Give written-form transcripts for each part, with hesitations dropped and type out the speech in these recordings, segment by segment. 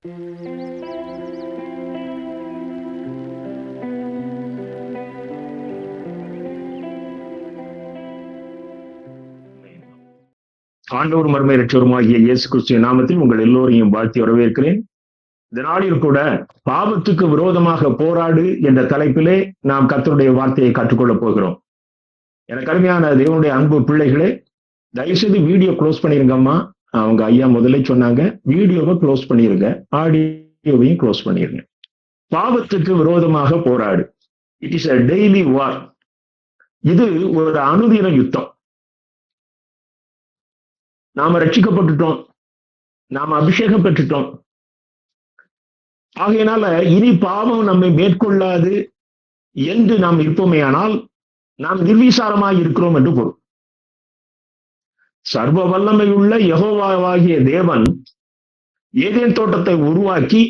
ஆண்டவர் மர்மை இரட்சகருமாகிய இயேசு கிறிஸ்துவின் நாமத்தில் உங்கள் எல்லோரையும் வாழ்த்தி வரவேற்கிறேன். இந்த நாளில் கூட பாவத்துக்கு விரோதமாக போராடு என்ற தலைப்பிலே நாம் கர்த்தருடைய வார்த்தையை கற்றுக்கொள்ளப் போகிறோம். எனக்கு அருமையான தேவனுடைய அன்பு பிள்ளைகளே, தயவுசெய்து வீடியோ க்ளோஸ் பண்ணிருங்கம்மா. அவங்க ஐயா முதல்ல சொன்னாங்க, வீடியோவை க்ளோஸ் பண்ணிருங்க, ஆடியோவையும் க்ளோஸ் பண்ணிருங்க. பாவத்துக்கு விரோதமாக போராடு. இட் இஸ் a டெய்லி வார். இது ஒரு அனுதின யுத்தம். நாம ரட்சிக்கப்பட்டுட்டோம், நாம அபிஷேகம் பெற்றுட்டோம். ஆகையினால இனி பாவம் நம்மை மேற்கொள்ளாது என்று நாம் இருப்போமேயானால் நாம் நிர்விசாரமாய் இருக்கிறோம் என்று பொருள். சர்வ வல்லமையுள்ள யெகோவாகிய தேவன் ஏதேன் தோட்டத்தை உருவாக்கி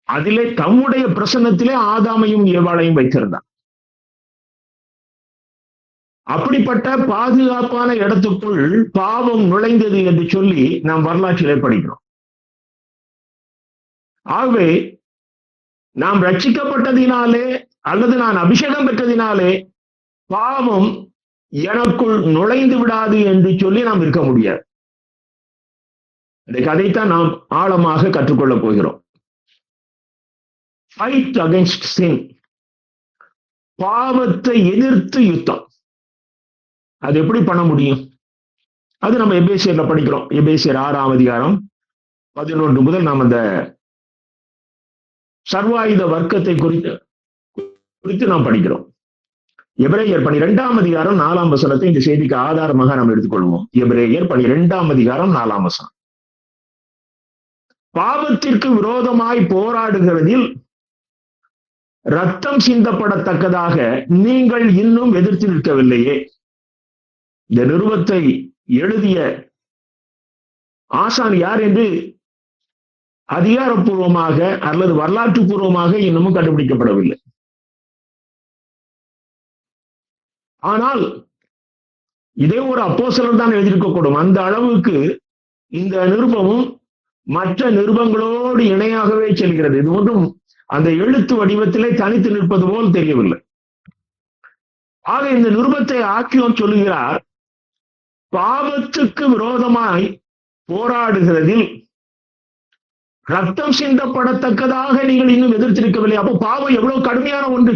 அதிலே தம்முடைய பிரசன்னத்திலே ஆதாமையும் ஏவாளையும் வைத்திருந்தார். அப்படிப்பட்ட பாதுகாப்பான இடத்துக்குள் பாவம் நுழைந்தது என்று சொல்லி நாம் வரலாற்றிலே படிக்கிறோம். ஆகவே நாம் ரட்சிக்கப்பட்டதினாலே அல்லது நான் அபிஷேகம் பெற்றதினாலே பாவம் எனக்குள் நுழைந்து விடாது என்று சொல்லி நாம் இருக்க முடியாது. அதைத்தான் நாம் ஆழமாக கற்றுக்கொள்ளப் போகிறோம். ஃபைட் அகைன்ஸ்ட் சின், பாவத்தை எதிர்த்து யுத்தம். அது எப்படி பண்ண முடியும்? அது நம்ம எபேசியர்ல படிக்கிறோம். எபேசியர் 6ஆம் அதிகாரம் 11 முதல் நாம் அந்த சர்வாயுத வர்க்கத்தை குறித்து நாம் படிக்கிறோம். எபிரேயர் 12ஆம் அதிகாரம் 4ஆம் வசனத்தை இந்த செய்திக்கு ஆதாரமாக நாம் எடுத்துக்கொள்வோம். எபிரேயர் 12ஆம் அதிகாரம் 4ஆம் வசனம். பாவத்திற்கு விரோதமாய் போராடுகிறதில் ரத்தம் சிந்தப்படத்தக்கதாக நீங்கள் இன்னும் எதிர்த்து நிற்கவில்லையே. இந்த நிருபத்தை எழுதிய ஆசான் யார் என்று அதிகாரப்பூர்வமாக அல்லது வரலாற்று பூர்வமாக இன்னமும் கண்டுபிடிக்கப்படவில்லை. ஆனால் இதே ஒரு அப்போஸ்தலர் தான் எழுதியிருக்கக்கூடும். அந்த அளவுக்கு இந்த நிருபமும் மற்ற நிருபங்களோடு இணையாகவே செல்கிறது. இது ஒன்றும் அந்த எழுத்து வடிவத்திலே தனித்து நிற்பது போல் தெரியவில்லை. ஆக இந்த நிருபத்தை ஆக்கியோன் சொல்லுகிறார், பாவத்துக்கு விரோதமாய் போராடுகிறதில் ரத்தம் சிந்தப்படத்தக்கதாக நீங்கள் இன்னும் எதிர்த்திருக்கவில்லை. அப்போ பாவம் எவ்வளவு கடுமையான ஒன்று.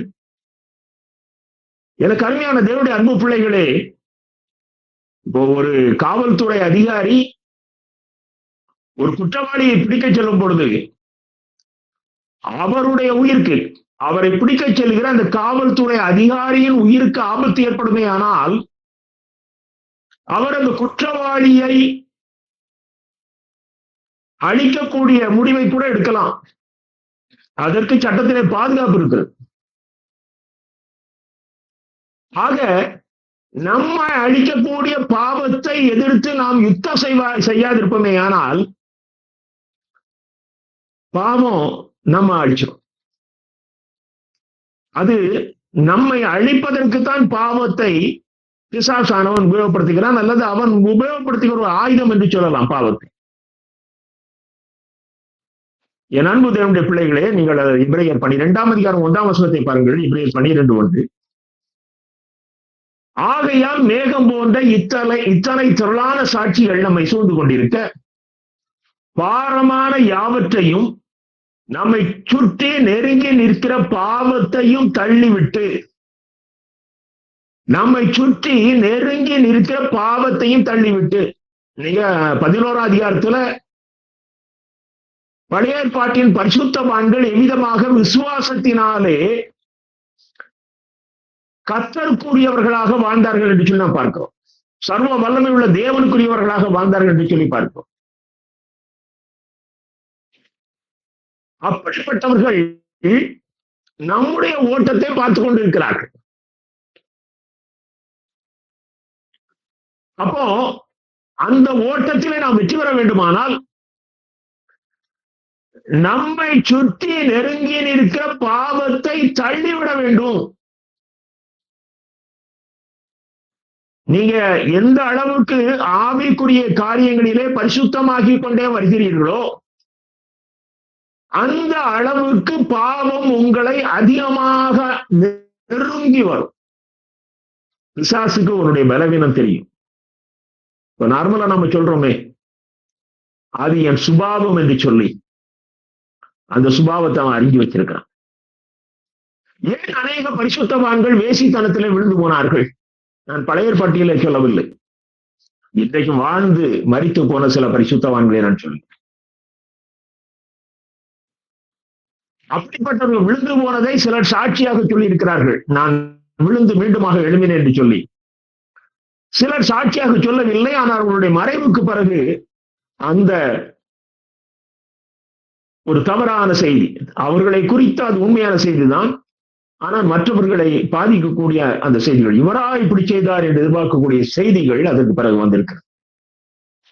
எனக்கு அருமையான தேவனுடைய அன்பு பிள்ளைகளே, இப்போ ஒரு காவல்துறை அதிகாரி ஒரு குற்றவாளியை பிடிக்க செல்லும் பொழுது அவருடைய உயிருக்கு, அவரை பிடிக்க செல்கிற அந்த காவல்துறை அதிகாரியின் உயிருக்கு ஆபத்து ஏற்படுமே ஆனால் அவர் அந்த குற்றவாளியை அழிக்கக்கூடிய முடிவை கூட எடுக்கலாம். அதற்கு சட்டத்திலே பாதுகாப்பு இருக்கிறது. ஆக நம்மை அழிக்கக்கூடிய பாவத்தை எதிர்த்து நாம் யுத்தம் செய்யாதிருப்போமே ஆனால் பாவம் நம்ம அழிச்சிடும். அது நம்மை அழிப்பதற்குத்தான் பாவத்தை பிசாசானவன் உபயோகப்படுத்துகிறான், அல்லது அவன் உபயோகப்படுத்துகிற ஒரு ஆயுதம் என்று சொல்லலாம் பாவத்தை. என் அன்பு தேவனுடைய பிள்ளைகளே, நீங்கள் எபிரேயர் 12ஆம் அதிகாரம் 1ஆம் வசனத்தை பாருங்கள். எபிரேயர் 12:1. ஆகையால் மேகம் போன்ற இத்தனை திரளான சாட்சிகள் நம்மை சூழ்ந்து கொண்டிருக்க பாரமான யாவற்றையும் நம்மை சுற்றி நெருங்கி நிற்கிற பாவத்தையும் தள்ளிவிட்டு, நம்மை சுற்றி நெருங்கி நிற்கிற பாவத்தையும் தள்ளிவிட்டு. நீங்க 11ஆம் அதிகாரத்துல பழைய ஏற்பாட்டின் பரிசுத்தவான்கள் எவ்விதமாக விசுவாசத்தினாலே கர்த்தருக்குரியவர்களாக வாழ்ந்தார்கள் என்று சொல்லி நாம் பார்க்கிறோம். சர்வ வல்லமை உள்ள தேவனுக்குரியவர்களாக வாழ்ந்தார்கள் என்று சொல்லி பார்க்கிறோம். அப்படிப்பட்டவர்கள் நம்முடைய ஓட்டத்தை பார்த்து கொண்டிருக்கிறார்கள். அப்போ அந்த ஓட்டத்திலே நாம் வெற்றி பெற வேண்டுமானால் நம்மை சுற்றி நெருங்கி நிற்கிற பாவத்தை தள்ளிவிட வேண்டும். நீங்க எந்த அளவுக்கு ஆவிக்குரிய காரியங்களிலே பரிசுத்தமாகிக் கொண்டே வருகிறீர்களோ அந்த அளவுக்கு பாவம் உங்களை அதிகமாக நெருங்கி வரும். பிசாசுக்கு உன்னுடைய பலவீனம் தெரியும். இப்ப நார்மலா நம்ம சொல்றோமே, அது என் சுபாவம் என்று சொல்லி அந்த சுபாவத்தை அவன் அறிஞ்சு வச்சிருக்கான். ஏன் அநேக பரிசுத்தவான்கள் வேசித்தனத்திலே விழுந்து போனார்கள்? நான் பழைய பட்டியலை சொல்லவில்லை, இன்றைக்கும் வாழ்ந்து மரித்து போன சில பரிசுத்தவான்களை நான் சொல்லுவேன். அப்படிப்பட்டவர்கள் விழுந்து போனதை சிலர் சாட்சியாக சொல்லி இருக்கிறார்கள். நான் விழுந்து மீண்டுமாக எழும்பினேன் என்று சொல்லி சிலர் சாட்சியாக சொல்லவில்லை. ஆனால் அவர்களுடைய மறைவுக்கு பிறகு அந்த ஒரு தவறான செய்தி, அவர்களை குறித்து அது உண்மையான செய்திதான், ஆனால் மற்றவர்களை பாதிக்கக்கூடிய அந்த செய்திகள், இவரா இப்படி செய்தார் என்று எதிர்பார்க்கக்கூடிய செய்திகள் அதற்கு பிறகு வந்திருக்கிறது.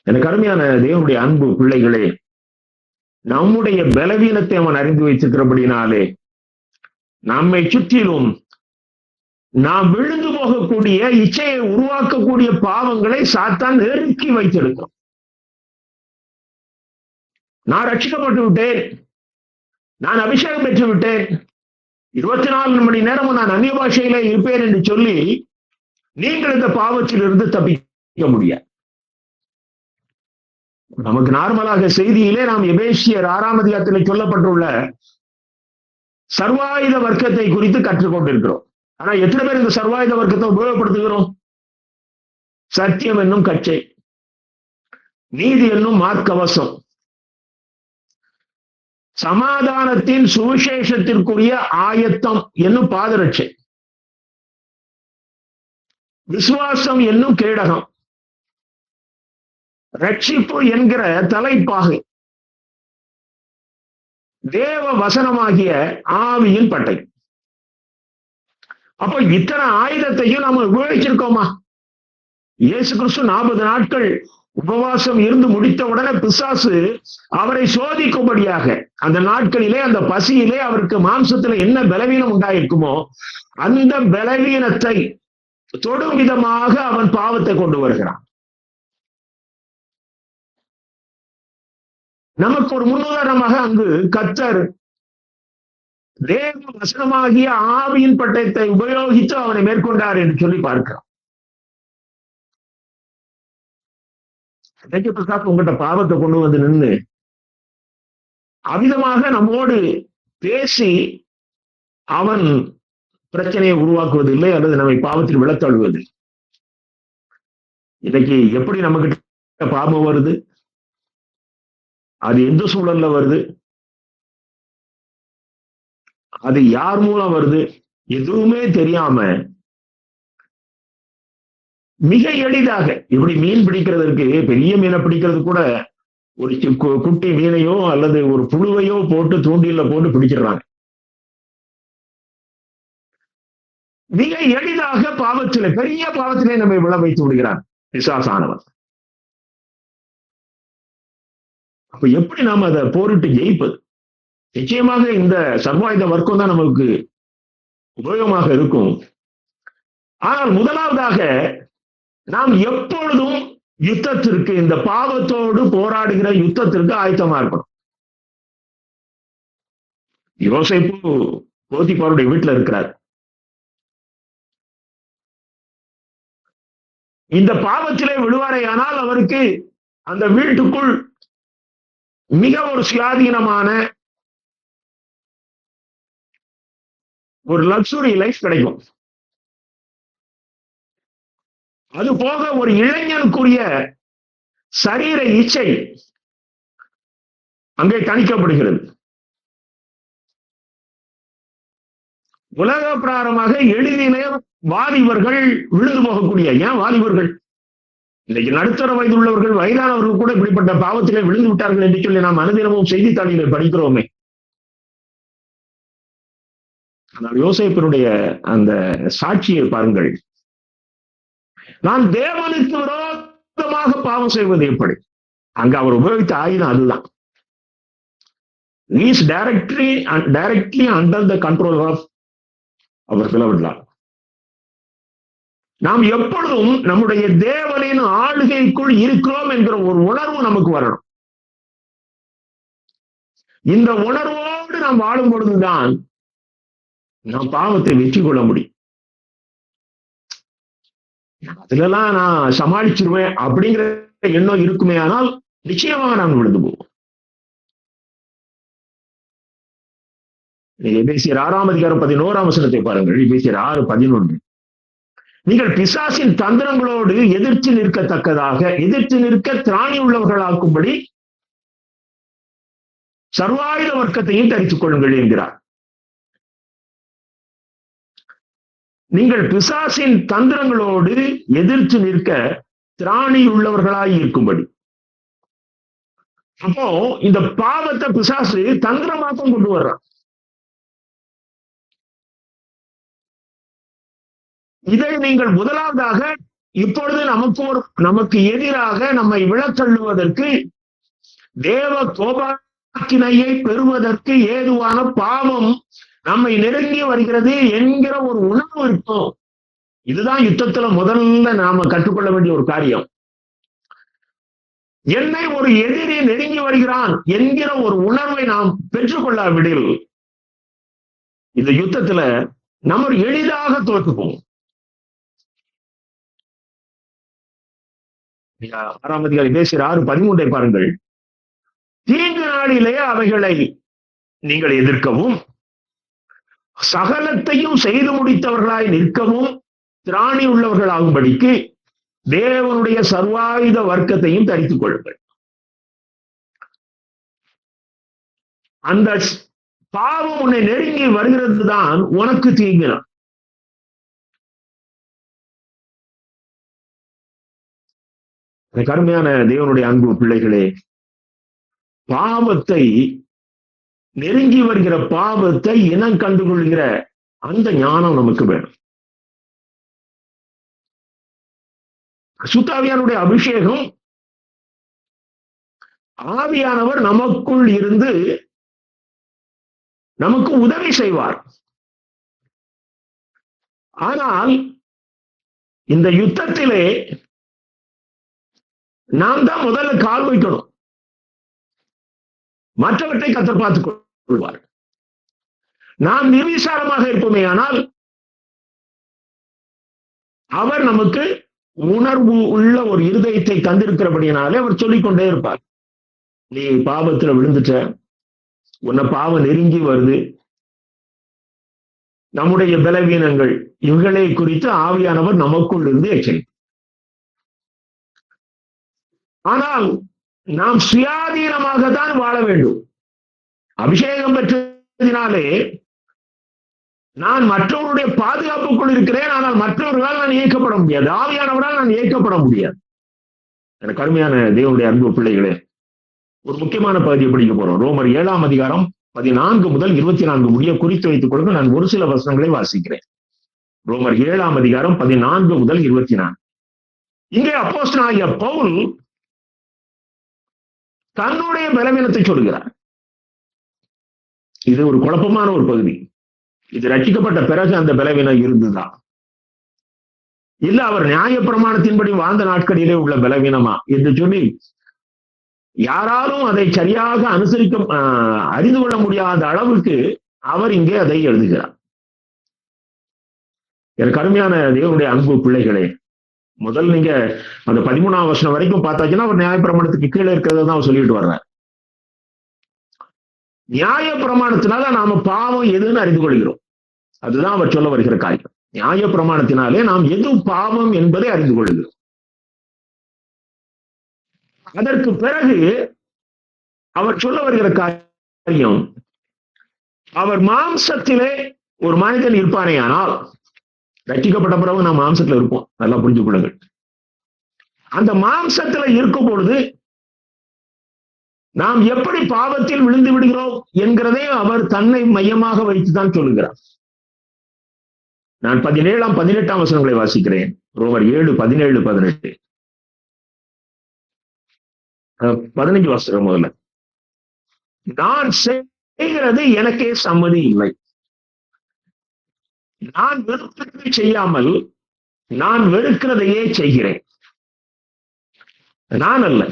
எனக்கு அருமையான தேவனுடைய அன்பு பிள்ளைகளே, நம்முடைய பலவீனத்தை அவன் அறிந்து வைத்திருக்கிறபடினாலே நம்மை சுற்றிலும் நாம் விழுந்து போகக்கூடிய இச்சையை உருவாக்கக்கூடிய பாவங்களை சாத்தான் நெருக்கி வைத்திருக்கிறோம். நான் ரட்சிக்கப்பட்டு விட்டேன், நான் அபிஷேகம் பெற்று விட்டேன், 24 மணி நேரமும் நான் அந்நிய பாஷையில இருப்பேன் என்று சொல்லி நீங்கள் இந்த பாவத்திலிருந்து தப்பிக்க முடியாது. நமக்கு நார்மலாக செய்தியிலே நாம் எபேசியர் 6ஆம் அதிகாரத்தில் சொல்லப்பட்டுள்ள சர்வாயுத வர்க்கத்தை குறித்து கற்றுக்கொண்டிருக்கிறோம். ஆனா எத்தனை பேர் இந்த சர்வாயுத வர்க்கத்தை உபயோகப்படுத்துகிறோம்? சத்தியம் என்னும் கச்சை, நீதி என்னும் மார்க்கவசம், சமாதானத்தின் சுவிசேஷத்திற்குரிய ஆயத்தம் என்னும் பாதரட்சை, விசுவாசம் என்னும் கேடகம், ரட்சிப்பு என்கிற தலைப்பாகை, தேவ வசனமாகிய ஆவியின் பட்டை. அப்ப இத்தனை ஆயுதத்தையும் நம்ம உபயோகிச்சிருக்கோமா? இயேசு கிறிஸ்து 40 நாட்கள் உபவாசம் இருந்து முடித்த உடனே பிசாசு அவரை சோதிக்கும்படியாக அந்த நாட்களிலே, அந்த பசியிலே அவருக்கு மாம்சத்துல என்ன பலவீனம் உண்டாயிருக்குமோ அந்த பலவீனத்தை தொடும் விதமாக அவன் பாவத்தை கொண்டு வருகிறான். நமக்கு ஒரு முன்னுதாரணமாக அங்கு கர்த்தர் தேவ வசனமாகிய ஆவியின் பட்டயத்தை உபயோகித்து அவனை மேற்கொண்டார் என்று சொல்லி பார்க்கிறோம். உங்கள்கிட்ட பாவத்தை கொண்டு வந்து நின்று அவிதமாக நம்மோடு பேசி அவன் பிரச்சனையை உருவாக்குவதில்லை அல்லது நம்மை பாவத்தில் விழத்தழுவது. இன்னைக்கு எப்படி நமக்கு பாவம் வருது, அது எந்த சூழல்ல வருது, அது யார் மூலம் வருது, எதுவுமே தெரியாம மிக எளிதாக, இப்படி மீன் பிடிக்கிறதுக்கு, பெரிய மீனை பிடிக்கிறது கூட ஒரு குட்டி மீனையோ அல்லது ஒரு புழுவையோ போட்டு தூண்டில போட்டு பிடிச்சிடுறாங்க. மிக எளிதாக பாவத்திலே, பெரிய பாவத்திலே நம்மை விழ வைத்து விடுகிறான் பிசாசானவன். அப்ப எப்படி நாம அதை போரிட்டு ஜெயிப்பது? நிச்சயமாக இந்த சர்வாயுத வர்க்கம் தான் நமக்கு உபயோகமாக இருக்கும். ஆனால் முதலாவதாக நாம் எப்பொழுதும் யுத்தத்திற்கு, இந்த பாவத்தோடு போராடுகிற யுத்தத்திற்கு ஆயத்தமா இருக்கணும். யோசேப்பு போத்திபாருடைய வீட்டுல இருக்கிறார். இந்த பாவத்திலே விழுவாரே ஆனால் அவருக்கு அந்த வீட்டுக்குள் மிக ஒரு சுயாதீனமான ஒரு லக்ஸுரி லைஃப் கிடைக்கும். அது போக ஒரு இளைஞனுக்குரிய சரீர இச்சை அங்கே தணிக்கப்படுகிறது. உலக பிராரமாக எளிதிலே வாலிபர்கள் விழுந்து போகக்கூடிய, ஏன் வாலிபர்கள், இன்னைக்கு நடுத்தர வயது உள்ளவர்கள், வயதானவர்கள் கூட இப்படிப்பட்ட பாவத்திலே விழுந்து விட்டார்கள் என்று சொல்லி நாம் அனுதினமும் செய்தித்தாளிலே படிக்கிறோமே. ஆனால் யோசேப்பினுடைய அந்த சாட்சியை பாருங்கள். நான் தேவனுக்கு விரோதமாக பாவம் செய்வது எப்படி? அங்க அவர் உபயோகித்த ஆயுதம் அதுதான். He is directly under the control of our beloved Lord. நாம் எப்பொழுதும் நம்முடைய தேவனின் ஆளுகைக்குள் இருக்கிறோம் என்கிற ஒரு உணர்வு நமக்கு வரணும். இந்த உணர்வோடு நாம் வாழும் பொழுதுதான் நாம் பாவத்தை வெற்றி கொள்ள முடியும். அதுலலாம் நான் சமாளிச்சிருவேன் அப்படிங்கிற எண்ணம் இருக்குமே, ஆனால் நிச்சயமாக நாம் விழுந்து போவோம். எபேசியர் 6ஆம் அதிகாரம் 11ஆம் வசனத்தை பாருங்கள். எபேசியர் 6:11. நீங்கள் பிசாசின் தந்திரங்களோடு எதிர்த்து நிற்கத்தக்கதாக, எதிர்த்து நிற்க திராணி உள்ளவர்களாக்கும்படி சர்வாயுத வர்க்கத்தையும் தரித்துக் கொள்ளுங்கள் என்கிறார். நீங்கள் பிசாசின் தந்திரங்களோடு எதிர்த்து நிற்க திராணி உள்ளவர்களாய் இருக்கும்படி. அப்போ இந்த பாவத்தை பிசாசு தந்திரமாக்கம் கொண்டு வர்றான். இதை நீங்கள் முதலாவதாக இப்பொழுது நமக்கு எதிராக நம்மை விழத்தள்ளுவதற்கு, தேவ கோபாக்கினையை பெறுவதற்கு ஏதுவான பாவம் நம்மை நெருங்கி வருகிறது என்கிற ஒரு உணர்வு இருக்கும். இதுதான் யுத்தத்துல முதல்ல நாம கற்றுக்கொள்ள வேண்டிய ஒரு காரியம். என்னை ஒரு எதிரி நெருங்கி வருகிறான் என்கிற ஒரு உணர்வை நாம் பெற்றுக்கொள்ளாவிடில் இந்த யுத்தத்துல நம்ம எளிதாக தோற்றுப்போம். 6ஆம் அதிகாரம் எபேசியர் 6:13 பாருங்கள். தீங்கு நாளிலே அவைகளை நீங்கள் எதிர்க்கவும், சகலத்தையும் செய்து முடித்தவர்களாய் நிற்கவும் திராணி உள்ளவர்களாகும்படிக்கு தேவனுடைய சர்வாயுத வர்க்கத்தையும் தரித்துக் கொள்ளுங்கள். அந்த பாவம் உன்னை நெருங்கி வருகிறது தான் உனக்கு தீங்கினான். கருமையான தேவனுடைய அன்பு பிள்ளைகளே, பாவத்தை நெருங்கி வருகிற பாவத்தை இனம் கண்டுகொள்கிற அந்த ஞானம் நமக்கு வேணும். சுத்தாவியானுடைய அபிஷேகம், ஆவியானவர் நமக்குள் இருந்து நமக்கு உதவி செய்வார். ஆனால் இந்த யுத்தத்திலே நாம் தான் முதல்ல கால் வைக்கணும். மற்றவற்றை கர்த்தர் பார்த்துக் கொள்வார். நாம் நிர்விசாரமாக இருப்போமே ஆனால் அவர் நமக்கு உணர்வு உள்ள ஒரு இருதயத்தை தந்திருக்கிறபடினாலே அவர் சொல்லிக்கொண்டே இருப்பார். நீ பாவத்துல விழுந்துட்ட, உன்னை பாவம் நெருங்கி வருது, நம்முடைய பலவீனங்கள் இவைகளை குறித்து ஆவியானவர் நமக்குள் இருந்து எச்சரிப்பார். ஆனால் நாம் சுயாதீனமாக தான் வாழ வேண்டும். அபிஷேகம் பெற்றதினாலே நான் மற்றவருடைய பாதுகாப்புக்குள் இருக்கிறேன், ஆனால் மற்றவர்களால் நான் இயக்கப்பட முடியாது, ஆவியானவரால் நான் இயக்கப்பட முடியாது. எனக்கு அருமையான தேவனுடைய அன்பு பிள்ளைகளே, ஒரு முக்கியமான பகுதியை படிக்க போறோம். ரோமர் 7ஆம் அதிகாரம் 14 முதல் 24 முடிய குறித்து வைத்துக் கொடுக்க நான் ஒரு சில வசனங்களை வாசிக்கிறேன். ரோமர் 7ஆம் அதிகாரம் 14 முதல் 24. இங்கே அப்போஸ்தலனாகிய பவுல் தன்னுடைய பலவீனத்தை சொல்கிறார். இது ஒரு குழப்பமான ஒரு பகுதி. இது ரட்சிக்கப்பட்ட பிறகு அந்த பலவீனம் இருந்துதான், இல்ல அவர் நியாய பிரமாணத்தின்படி வாழ்ந்த நாட்களிலே உள்ள பலவீனமா என்று சொல்லி யாராலும் அதை சரியாக அறிந்து கொள்ள முடியாத அளவுக்கு அவர் இங்கே அதை எழுதுகிறார். எனக்கு அருமையான தேவனுடைய அன்பு பிள்ளைகளே, முதல் நீங்க அந்த 13ஆம் வசனம் வரைக்கும் பார்த்தாச்சுன்னா அவர் நியாய பிரமாணத்துக்கு கீழே இருக்கிறத தான் அவர் சொல்லிட்டு வர்றார். நியாய பிரமாணத்தினால நாம பாவம் எதுன்னு அறிந்து கொள்கிறோம். அதுதான் அவர் சொல்ல வருகிற காரியம். நியாய பிரமாணத்தினாலே நாம் எது பாவம் என்பதை அறிந்து கொள்கிறோம். அதற்கு பிறகு அவர் சொல்ல வருகிற காரியம், அவர் மாம்சத்திலே ஒரு மனிதன் இருப்பானே ஆனால், ரட்சிக்கப்பட்ட பிறகு நாம் மாம்சத்துல இருப்போம், நல்லா புரிஞ்சு கொள்ளுங்கள். அந்த மாம்சத்துல இருக்கும் பொழுது நாம் எப்படி பாவத்தில் விழுந்து விடுகிறோம் என்கிறதை அவர் தன்னை மையமாக வைத்துதான் சொல்லுகிறார். நான் 17ஆம் 18ஆம் வசனங்களை வாசிக்கிறேன். ரோமர் 7, 17, 18. 15 வசனம் முதல்ல. நான் செய்கிறது எனக்கே சம்மதி இல்லை, நான் வெறுக்கிறதை செய்யாமல் நான் வெறுக்கிறதையே செய்கிறேன். நான் அல்ல,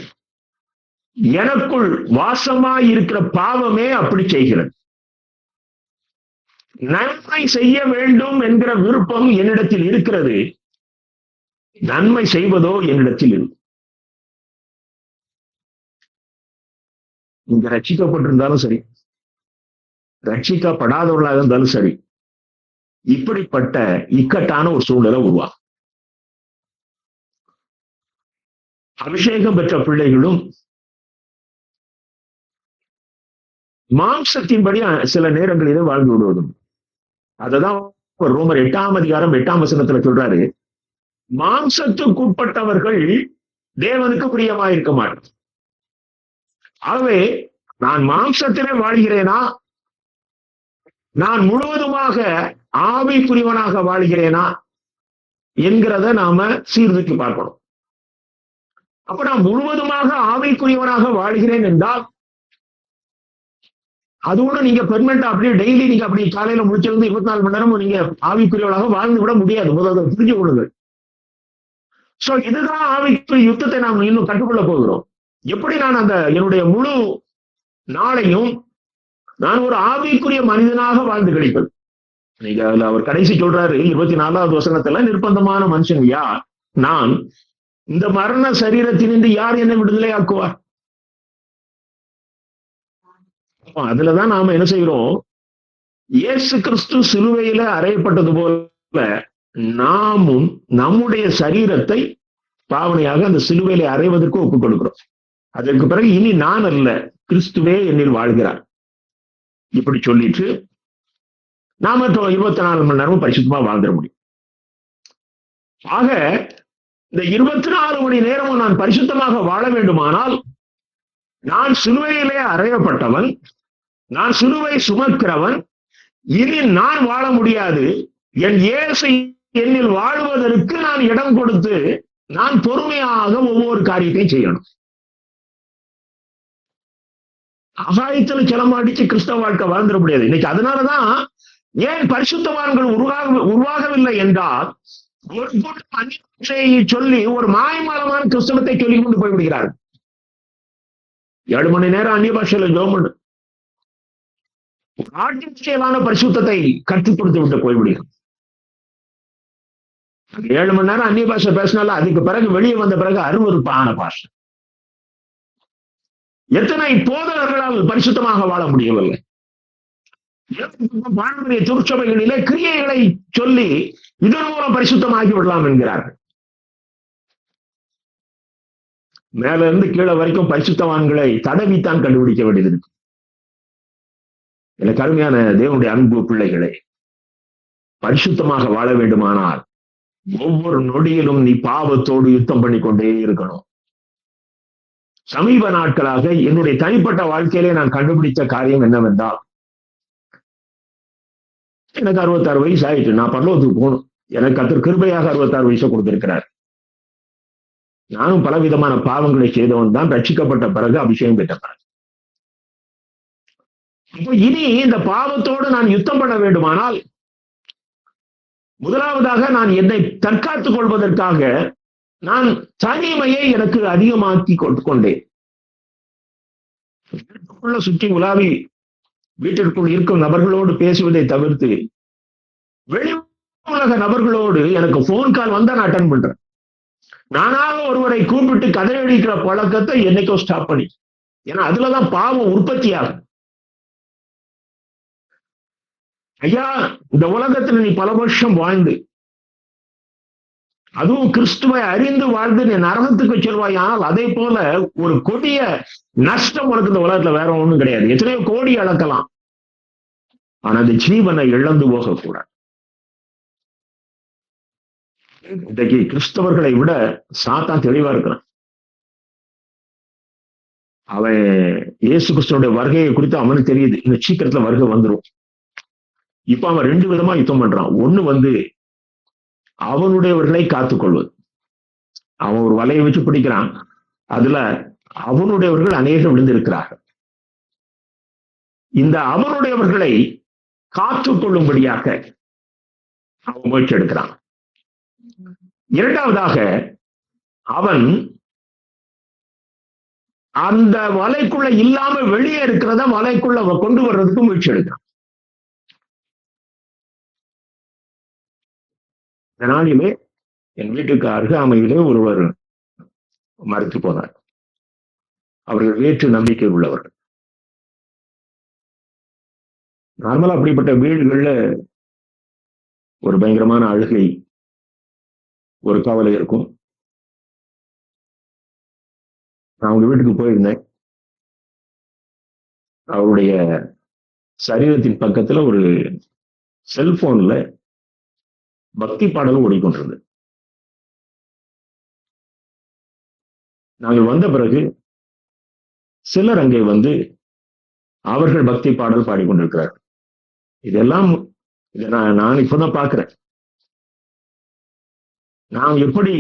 எனக்குள் வாசமாய் இருக்கிற பாவமே அப்படி செய்கிறது. நன்மை செய்ய வேண்டும் என்கிற விருப்பம் என்னிடத்தில் இருக்கிறது, நன்மை செய்வதோ என்னிடத்தில் இல்லை. இங்க ரட்சிக்கப்பட்டிருந்தாலும் சரி, ரட்சிக்கப்படாதவர்களாக இருந்தாலும் சரி, இப்படிப்பட்ட இக்கட்டான ஒரு சூழ்நிலை உருவாகும். அபிஷேகம் பெற்ற பிள்ளைகளும் மாம்சத்தின்படி சில நேரங்களிலே வாழ்ந்து விடுவதும். அததான் ரோமர் 8ஆம் அதிகாரம் 8ஆம் வசனத்துல சொல்றாரு, மாம்சத்துக்கு உட்பட்டவர்கள் தேவனுக்கு பிரியமாயிருக்க மாட்டார். ஆகவே நான் மாம்சத்திலே வாழ்கிறேனா, நான் முழுவதுமாக ஆவிக்குரியவனாக வாழ்கிறேனா என்கிறத நாம சீர்தூக்கி பார்க்கணும். அப்ப நான் முழுவதுமாக ஆவிக்குரியவனாக வாழ்கிறேன் என்றால், அது கூட நீங்க பெர்மனண்டா அப்படியே டெய்லி நீங்க அப்படி காலையில முடிச்சிருந்து 24 மணி நேரமும் நீங்க ஆவிக்குரியவளாக வாழ்ந்து விட முடியாது. முதல்ல புரிஞ்சு கொள்ளுங்கள். சோ இதுதான் ஆவிக்குரிய யுத்தத்தை நாம் இன்னும் கற்றுக்கொள்ள போகிறோம். எப்படி நான் அந்த என்னுடைய முழு நாளையும் நான் ஒரு ஆவிக்குரிய மனிதனாக வாழ்ந்து கிடைப்பது. நீங்க அதுல அவர் கடைசி சொல்றாரு 24வது வசனத்துல, நிர்பந்தமான மனுஷன் யார்? நான். இந்த மரண சரீரத்தினின்று யார் என்னை விடுதலை ஆக்குவார்? அதுலதான் நாம என்ன செய்கிறோம், இயேசு கிறிஸ்து சிலுவையில அறையப்பட்டது போல நாமும் நம்முடைய சரீரத்தை பாவனையாக அந்த சிலுவையில அறைவதற்கு ஒப்புக் கொடுக்கிறோம். அதற்கு பிறகு இனி நான் அல்ல, கிறிஸ்துவே என்னில் வாழ்கிறார். இப்படி சொல்லிட்டு நாம 24 மணி நேரமும் பரிசுத்தமா வாழ்ந்துட முடியும். ஆக இந்த 24 மணி நேரமும் நான் பரிசுத்தமாக வாழ வேண்டுமானால், நான் சிலுவையிலே அறையப்பட்டவன், நான் சிலுவை சுமக்கிறவன், இனி நான் வாழ முடியாது. என் இயேசு என்னில் வாழ்வதற்கு நான் இடம் கொடுத்து நான் பொறுமையாக ஒவ்வொரு காரியத்தையும் செய்யணும். அகாயத்துல கிளம்பாடிச்சு கிறிஸ்தவ வாழ்க்கை வாழ்ந்துட முடியாது. இன்னைக்கு அதனாலதான் ஏன் பரிசுத்தவான்கள் உருவாகவில்லை என்றால், ஒரு கூட்டம் அந்நிய சொல்லி ஒரு மாயமாலமான கிறிஸ்தவத்தை சொல்லி கொண்டு போய்விடுகிறார்கள். 7 மணி நேரம் அந்நிய பாஷையில ஜெபம் ஆர்டிபிஷியலான பரிசுத்தத்தை கற்றுக் கொடுத்து விட்டு போய்விடுகிறோம். 7 மணி நேரம் அந்நிய பாஷை பேசினாலும் அதுக்கு பிறகு வெளியே வந்த பிறகு அருவருப்பான பாஷை. எத்தனை போதகர்களால் பரிசுத்தமாக வாழ முடியவில்லை. பாரம்பரிய திருச்சபைகளிலே கிரியைகளை சொல்லி இதன் மூலம் பரிசுத்தமாகி விடலாம் என்கிறார்கள். மேல இருந்து கீழே வரைக்கும் பரிசுத்தவான்களை தடவித்தான் கண்டுபிடிக்க வேண்டியது இருக்கு. எனக்கு அருமையான தேவனுடைய அன்பு பிள்ளைகளை, பரிசுத்தமாக வாழ வேண்டுமானால் ஒவ்வொரு நொடியிலும் நீ பாவத்தோடு யுத்தம் பண்ணி கொண்டே இருக்கணும். சமீப நாட்களாக என்னுடைய தனிப்பட்ட வாழ்க்கையிலே நான் கண்டுபிடித்த காரியம் என்னவென்றால், எனக்கு 66 வயசு ஆயிட்டு, நான் பரலோகத்துக்கு போகணும். எனக்கு கர்த்தர் கிருபையாக 66 வயசை கொடுத்திருக்கிறார். நானும் பலவிதமான பாவங்களை செய்தவன் தான், ரட்சிக்கப்பட்ட பிறகு அபிஷேகம் பெற்ற பிறகு. இப்போ இனி இந்த பாவத்தோடு நான் யுத்தம் பண்ண வேண்டுமானால், முதலாவதாக நான் என்னை தற்காத்துக் கொள்வதற்காக நான் தனிமையை எனக்கு அதிகமாக்கி கொண்டேன். வீட்டுக்குள்ள சுற்றி உலாவி வீட்டிற்குள் இருக்கும் நபர்களோடு பேசுவதை தவிர்த்து வெளி உலக நபர்களோடு எனக்கு போன் கால் வந்தா நான் அட்டன் பண்றேன். நானாக ஒருவரை கூப்பிட்டு கதை அடிக்கிற பழக்கத்தை என்னைக்கோ ஸ்டாப் பண்ணி, ஏன்னா அதுலதான் பாவம் உற்பத்தி ஆகும். ஐயா, இந்த உலகத்துல நீ பல வருஷம் வாழ்ந்து, அதுவும் கிறிஸ்துவை அறிந்து வாழ்ந்து நீ நரகத்துக்கு செல்வாய். ஆனால் அதே போல ஒரு கொடிய நஷ்டம் உனக்கு இந்த உலகத்துல வேற ஒண்ணும் கிடையாது. எத்தனையோ கோடி அளக்கலாம், ஆனா அந்த ஜீவனை இழந்து போகக்கூடாது. இன்றைக்கு கிறிஸ்தவர்களை விட சாத்தான் தெளிவா இருக்கிறான். அவன் இயேசு கிறிஸ்துவோட வருகையை குறித்து அவனுக்கு தெரியுது, இந்த சீக்கிரத்துல வருகை வந்துடும். இப்ப அவன் 2 விதமா யுத்தம் பண்றான். ஒண்ணு அவனுடையவர்களை காத்துக்கொள்வது. அவன் ஒரு வலையை வச்சு பிடிக்கிறான், அதுல அவனுடையவர்கள் அநேகம் விழுந்திருக்கிறார்கள். இந்த அவனுடையவர்களை காத்துக்கொள்ளும்படியாக அவன் முயற்சி எடுக்கிறான். இரண்டாவதாக அவன் அந்த வலைக்குள்ள இல்லாம வெளியே இருக்கிறத வலைக்குள்ள கொண்டு வர்றதுக்கு முயற்சி எடுக்கிறான். இதனாலுமே என் வீட்டுக்கு அருகாமையிலே ஒருவர் மறைத்து போனார். அவர்கள் வேற்று நம்பிக்கை உள்ளவர்கள். நார்மலா அப்படிப்பட்ட வீடுகள்ல ஒரு பயங்கரமான அழுகை, ஒரு கவலை இருக்கும். நான் அவங்க வீட்டுக்கு போயிருந்தேன். அவருடைய சரீரத்தின் பக்கத்துல ஒரு செல்போன்ல பக்தி பாடல் ஓடிக்கொண்டிருந்தது. நாங்கள் வந்த பிறகு சிலர் அங்கே வந்து அவர்கள் பக்தி பாடல் பாடிக்கொண்டிருக்கிறார். இதெல்லாம் இதை நான் இப்பதான் பார்க்கிறேன். நாம் எப்படி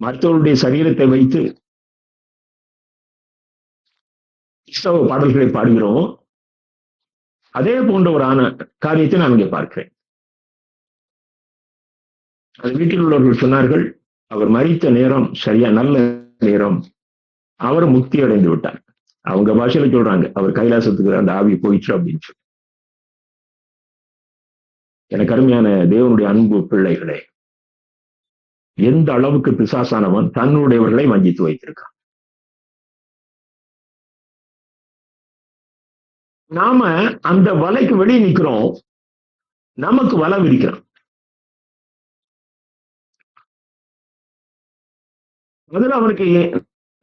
மற்றவருடைய சரீரத்தை வைத்து கிறிஸ்தவ பாடல்களை பாடுகிறோம், அதே போன்ற ஒரு காரியத்தை நான் இங்கே பார்க்கிறேன். அந்த வீட்டில் உள்ளவர்கள் சொன்னார்கள், அவர் மரித்த நேரம் சரியா நல்ல நேரம், அவர் முக்தி அடைந்து விட்டார். அவங்க பாஷையில சொல்றாங்க, அவர் கைலாசத்துக்கு அந்த ஆவி போயிடுச்சு அப்படின்னு சொல்லி. எனக்கு அருமையான தேவனுடைய அன்பு பிள்ளைகளே, எந்த அளவுக்கு பிசாசானவன் தன்னுடையவர்களை வஞ்சித்து வைத்திருக்கான். நாம அந்த வலைக்கு வெளியே நிக்கிறோம், நமக்கு வலை விரிக்கிறான். முதல்ல அவனுக்கு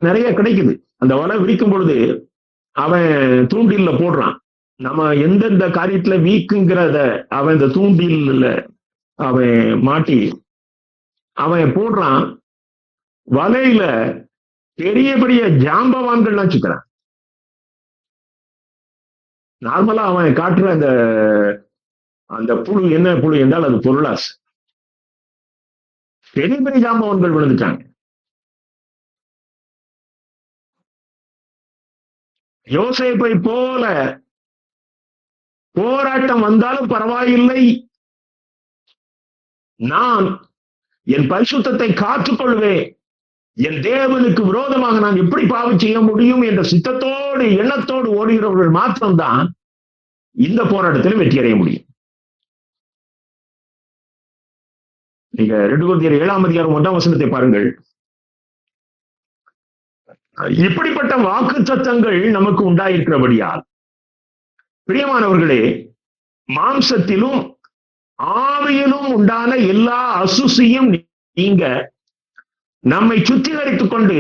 நிறைய கிடைக்குது. அந்த வலை விரிக்கும் பொழுது அவன் தூண்டில்ல போடுறான். நம்ம எந்தெந்த காரியத்துல வீக்குங்கிறத அவன் இந்த தூண்டில்ல அவன் மாட்டி அவன் போடுறான். வலையில பெரிய பெரிய ஜாம்பவான்கள்லாம் சுத்துறான். நார்மலா அவன் காட்டுற அந்த புழு என்ன புழு என்றால் அது பொருளாசு. பெரிய பெரிய ஜாம்பவான்கள் விழுந்துட்டாங்க. யோசேப்பை போல போராட்டம் வந்தாலும் பரவாயில்லை, நான் என் பரிசுத்தத்தை காத்துக்கொள்வேன், என் தேவனுக்கு விரோதமாக நான் எப்படி பாவம் செய்ய முடியும் என்ற சித்தத்தோடு எண்ணத்தோடு ஓடுகிறவர்கள் மாத்திரம்தான் இந்த போராட்டத்தில் வெற்றி அடைய முடியும். நீங்க 2 Corinthians 7:1 பாருங்கள். இப்படிப்பட்ட வாக்கு தத்தங்கள் நமக்கு உண்டாயிருக்கிறபடியால் பிரியமானவர்களே, மாம்சத்திலும் ஆவியிலும் உண்டான எல்லா அசுசியும் நீங்க நம்மை சுத்திகரித்துக் கொண்டு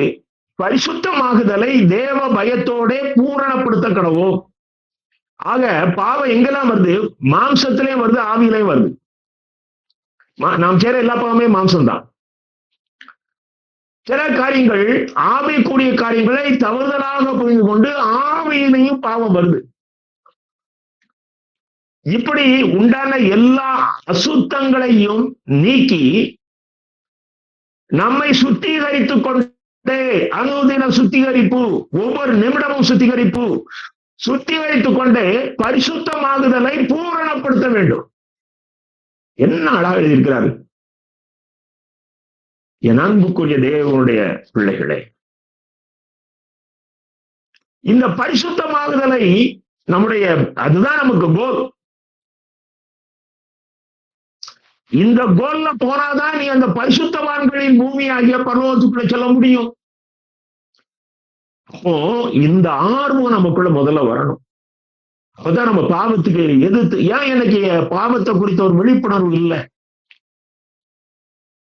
பரிசுத்தமாகுதலை தேவ பயத்தோட பூரணப்படுத்த கடவோம். ஆக பாவம் எங்கெல்லாம் வருது? மாம்சத்திலேயும் வருது, ஆவியிலையும் வருது. நாம் செய்ற எல்லா பாவமே மாம்சம்தான். சில காரியங்கள் ஆவிக்குரிய காரியங்களை தவறுதலாக புரிந்து கொண்டு ஆவியிலையும் பாவம் வருது. இப்படி உண்டான எல்லா அசுத்தங்களையும் நீக்கி நம்மை சுத்திகரித்துக் கொண்டே, அனுதின சுத்திகரிப்பு, ஒவ்வொரு நிமிடமும் சுத்திகரிப்பு, சுத்திகரித்துக் கொண்டே பரிசுத்தமாகுதலை பூரணப்படுத்த வேண்டும். என்ன அழகாக எழுதியிருக்கிறார். என் அன்புக்குரிய தேவனுடைய பிள்ளைகளே, இந்த பரிசுத்தமாகுதலை நம்முடைய அதுதான் நமக்கு கோல். இந்த கோல்ல போனாதான் நீ அந்த பரிசுத்தவான்களின் பூமி ஆகிய பரலோகத்துக்குள்ள சொல்ல முடியும். அப்போ இந்த ஆர்வம் நமக்குள்ள முதல்ல வரணும். அப்பதான் நம்ம பாவத்துக்கு எதிர்த்து, ஏன் எனக்கு பாவத்தை குறித்த ஒரு விழிப்புணர்வு இல்லை?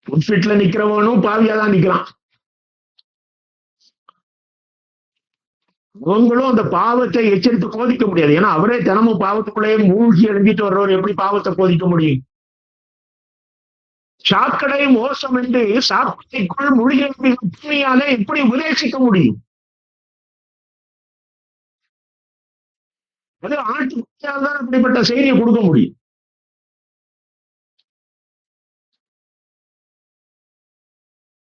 புட்ஃபிட்ல நிக்கிறவனும் பாவியாதான் நிக்கிறான். அவங்களும் அந்த பாவத்தை எச்சரித்து போதிக்க முடியாது. ஏன்னா அவரே தினமும் பாவத்துக்குள்ளேயே மூழ்கி எழுதிட்டு வர்றவர் எப்படி பாவத்தை போதிக்க முடியும்? சாக்கடை மோசம் என்று சாக்கடைக்குள் மூழ்கியாலே எப்படி உபதேசிக்க முடியும்? அது ஆட்சியால் தான் அப்படிப்பட்ட செய்தியை கொடுக்க முடியும்.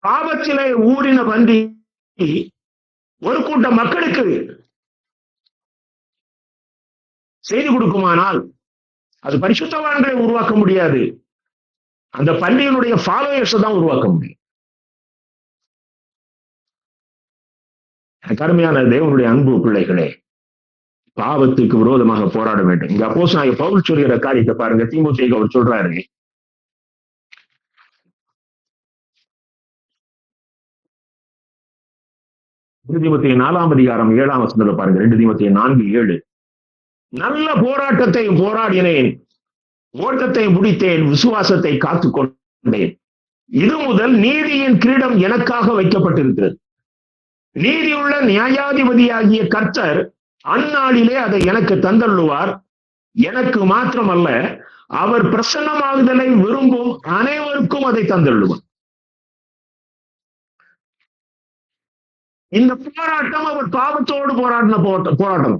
பாவத்திலே ஊரின பன்றி ஒரு கூட்ட மக்களுக்கு செய்தி கொடுக்குமானால் அது பரிசுத்தவான்களை உருவாக்க முடியாது. அந்த பன்றியினுடைய ஃபாலோயர்ஸ் தான் உருவாக்க முடியும். கருமையான தேவனுடைய அன்பு பிள்ளைகளே, பாவத்துக்கு விரோதமாக போராட வேண்டும். இங்க அப்போஸ்தலனாகிய பவுல் சொல்கிற காரியத்தை பாருங்க. தீமோத்தேயுக்கு அவர் சொல்றாரு, தீமோத்தேயு 4ஆம் அதிகாரம் 7ஆம் வசனத்தை பாருங்க. 2 தீமோத்தேயு 4:7. நல்ல போராட்டத்தை போராடினேன், ஓட்டத்தை முடித்தேன், விசுவாசத்தை காத்துக் கொண்டேன். இது முதல் நீதியின் கிரீடம் எனக்காக வைக்கப்பட்டிருக்கிறது. நீதியுள்ள நியாயாதிபதியாகிய கர்த்தர் அந்நாளிலே அதை எனக்கு தந்தள்ளுவார். எனக்கு மாத்திரமல்ல, அவர் பிரசன்னமாகுதலை விரும்பும் அனைவருக்கும் அதை தந்தள்ளுவார். இந்த போராட்டம் அவர் பாவத்தோடு போராடின போராட்டம்.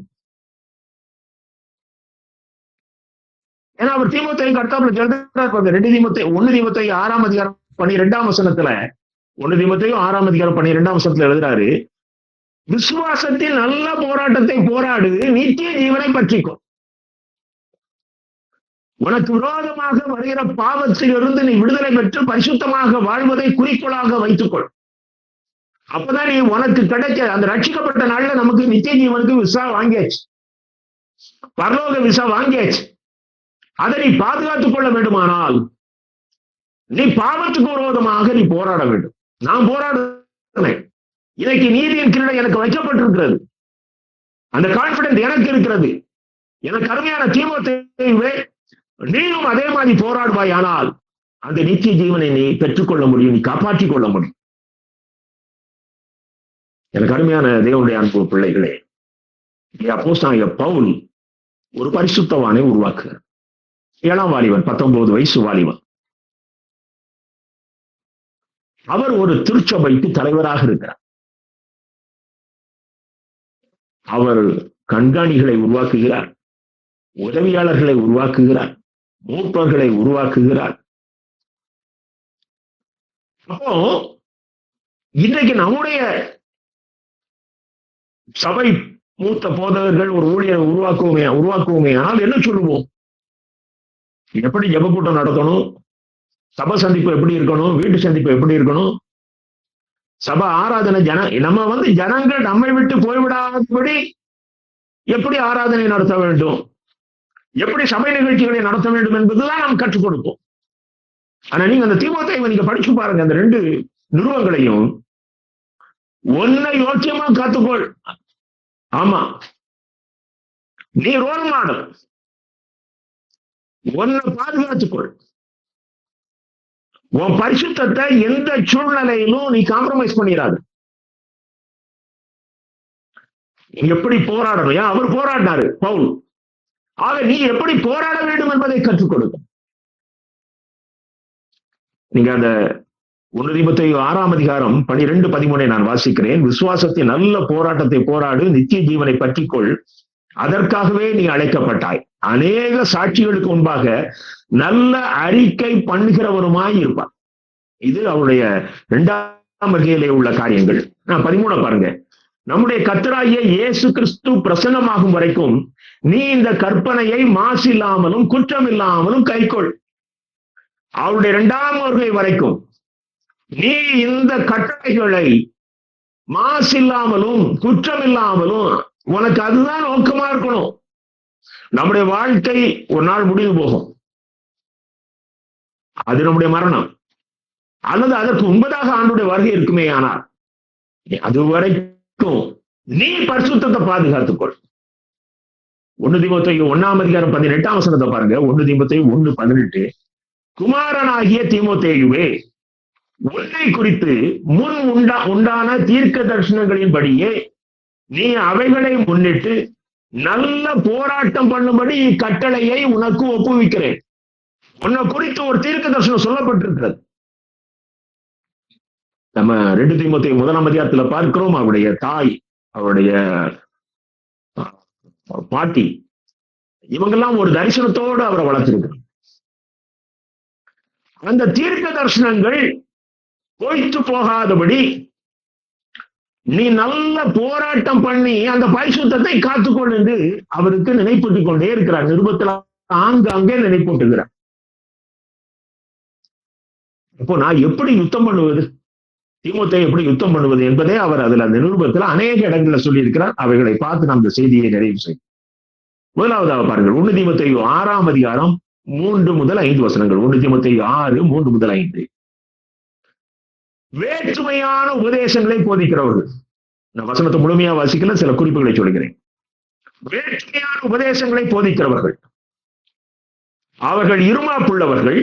ஏன்னா அவர் தீமோத்தேயுக்கு அடுத்தாப்புல எழுதுறாரு. 1 தீமோத்தேயு 6ஆம் அதிகாரம் 12ஆம் வசனத்துல, 1 தீமோத்தேயு 6ஆம் அதிகாரம் 12ஆம் வசனத்துல எழுதுறாரு, விசுவாசத்தில் நல்ல போராட்டத்தை போராடு, நித்திய ஜீவனை பற்றிக்கும். உனக்கு விரோதமாக வருகிற பாவத்திலிருந்து நீ விடுதலை பெற்று பரிசுத்தமாக வாழ்வதை குறிக்கோளாக வைத்துக்கொள். அப்பதான் நீ உனக்கு கிடைக்க அந்த ரட்சிக்கப்பட்ட நாள்ல நமக்கு நித்திய ஜீவனுக்கு விசா வாங்கியாச்சு, பரலோக விசா வாங்கியாச்சு. அதை நீ பாதுகாத்துக் கொள்ள வேண்டுமானால் நீ பாவத்துக்கு விரோதமாக நீ போராட வேண்டும். நான் போராடுறேன். இன்னைக்கு நீதியின் கிரீடம் எனக்கு வைக்கப்பட்டிருக்கிறது. அந்த கான்பிடன்ஸ் எனக்கு இருக்கிறது. எனக்கு அருமையான தீமோத்தேயுவே, நீயும் அதே மாதிரி போராடுவாய். ஆனால் அந்த நித்திய ஜீவனை நீ பெற்றுக்கொள்ள முடியும், நீ காப்பாற்றிக் கொள்ள முடியும். எனக்கு அருமையான தேவனுடைய அன்பு பிள்ளைகளே, அப்போஸ்தலனாகிய பவுல் ஒரு பரிசுத்தவானை உருவாக்குகிறார். 7ஆம் வாலிபன், 19 வயசு வாலிபன். அவர் ஒரு திருச்சபைக்கு தலைவராக இருக்கிறார். அவர் கண்காணிகளை உருவாக்குகிறார், உதவியாளர்களை உருவாக்குகிறார், மூப்பர்களை உருவாக்குகிறார். அப்போ இன்றைக்கு நம்முடைய சபை மூத்த போதகர்கள் ஒரு ஊழியரை உருவாக்குவோமே ஆனால் என்ன சொல்லுவோம்? எப்படி ஜெப கூட்டம் நடத்தணும், சபை சந்திப்பு எப்படி இருக்கணும், வீட்டு சந்திப்பு எப்படி இருக்கணும், சபை ஆராதனை நம்ம ஜனங்கள் நம்மை விட்டு போய்விடாதபடி எப்படி ஆராதனை நடத்த வேண்டும், எப்படி சபை நிகழ்ச்சிகளை நடத்த வேண்டும் என்பதுதான் நாம் கற்றுக் கொடுப்போம். ஆனா நீங்க அந்த தீமோத்தேயுவை நீங்க படிச்சு பாருங்க. அந்த 2 நிறுவங்களையும் ஒன்னை யோக்கியமா காத்துக்கொள். ஆமா, நீ ரோல் மாடல், ஒன்னை பாதுகாத்துக்கொள். உன் பரிசுத்தத்தை எந்த சூழ்நிலையிலும் நீ காம்ப்ரமைஸ் பண்ணிடாது. எப்படி போராடணும்? ஏன் அவர் போராடினாரு பவுல். ஆக நீ எப்படி போராட வேண்டும் என்பதை கற்றுக் கொடுக்க. நீங்க அந்த 1 தீமோத்தேயு 6ஆம் அதிகாரம் 12, 13 நான் வாசிக்கிறேன். விசுவாசத்தின் நல்ல போராட்டத்தை போராடு, நித்திய ஜீவனை பற்றிக்கொள், அதற்காகவே நீ அழைக்கப்பட்டாய். அநேக சாட்சிகளுக்கு முன்பாக நல்ல அறிக்கை பண்ணுகிறவருமாய் இருப்பார். இது அவருடைய 2ஆம் வகையிலே உள்ள காரியங்கள். 13 பாருங்க. நம்முடைய கர்த்தராகிய இயேசு கிறிஸ்து பிரசன்னமாகும் வரைக்கும் நீ இந்த கற்பனையை மாசில்லாமலும் குற்றமில்லாமலும் கைக்கொள். அவருடைய 2ஆம் வருகை வரைக்கும் நீ இந்த கட்டளைகளை மாசில்லாமலும் குற்றமில்லாமலும், உனக்கு அதுதான் நோக்கமா இருக்கணும். நம்முடைய வாழ்க்கை ஒரு நாள் முடிவு போகும். அது நம்முடைய மரணம் அல்லது அதற்கு முன்பதாக ஆண்டுடைய வருகை இருக்குமே. ஆனால் அது வரைக்கும் நீ பரிசுத்தத்தை பாதுகாத்துக்கொள். 1 தீமோத்தேயு 1ஆம் அதிகாரம் 18ஆம் வசனத்தை பாருங்க. 1 தீமோத்தேயு 1:18. குமாரனாகிய தீமோத்தேயுவே, உன்னை குறித்து முன் உண்டான தீர்க்க தரிசனங்களின்படியே நீ அவைகளை முன்னிட்டு நல்ல போராட்டம் பண்ணும்படி இக்கட்டளையை உனக்கு ஒப்புவிக்கிறேன். உன்னை குறித்து ஒரு தீர்க்க தரிசனம் சொல்லப்பட்டிருக்கிறது. நம்ம 2 தீமோத்தேயு 1ஆம் அதிகாரத்துல பார்க்கிறோம். அவருடைய தாய், அவருடைய பாட்டி, இவங்கெல்லாம் ஒரு தரிசனத்தோடு அவரை வளர்த்திருக்கிறார். அந்த தீர்க்க தரிசனங்கள் பொய்த்து போகாதபடி நீ நல்ல போராட்டம் பண்ணி அந்த பரிசுத்தத்தை காத்துக்கொள் என்று அவருக்கு நினைப்பூட்டிக் கொண்டே இருக்கிறார். நிருபத்தில் ஆங்காங்கே நினைப்பூட்டுகிறார். அப்போ நான் எப்படி யுத்தம் பண்ணுவது? தீமோத்தேயு எப்படி யுத்தம் பண்ணுவது என்பதை அவர் அதுல அந்த நிருபத்துல அநேக இடங்களில் சொல்லியிருக்கிறார். அவைகளை பார்த்து நாம் இந்த செய்தியை நிறைவு செய்யும். முதலாவதாக பாருங்கள், 1 தீமோத்தேயு 6ஆம் அதிகாரம் 3 முதல் 5 வசனங்கள். 1 தீமோத்தேயு 6, 3 முதல் 5. வேற்றுமையான உபதேசங்களை போதிக்கிறவர்கள். நான் வசனத்தை முழுமையா வாசிக்கல, சில குறிப்புகளை சொல்கிறேன். வேற்றுமையான உபதேசங்களை போதிக்கிறவர்கள், அவர்கள் இருமாப்புள்ளவர்கள்,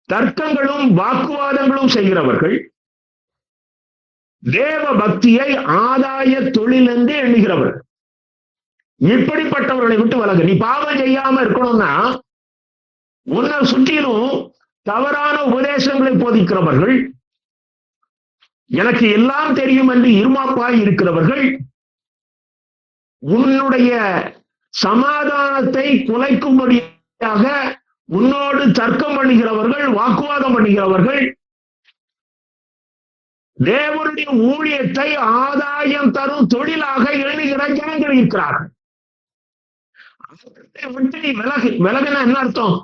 தர்க்கங்களும் வாக்குவாதங்களும் செய்கிறவர்கள், தேவ பக்தியை ஆதாய தொழில் என்று எண்ணுகிறவர்கள். இப்படிப்பட்டவர்களை விட்டு விலகு. நீ பாவம் செய்யாம இருக்கணும்னா உன்னை சுற்றிலும் தவறான உபதேசங்களை போதிக்கிறவர்கள், எனக்கு எல்லாம் தெரியும் என்று இருமாப்பாய் இருக்கிறவர்கள், உன்னுடைய சமாதானத்தை குலைக்கும்படியாக உன்னோடு தர்க்கம் பண்ணுகிறவர்கள், வாக்குவாதம் பண்ணுகிறவர்கள், தேவனுடைய ஊழியத்தை ஆதாயம் தரும் தொழிலாக எண்ணுகிற ஜனங்கள் இருக்கிறார்கள். விட்டு நீ விலகுனா என்ன அர்த்தம்?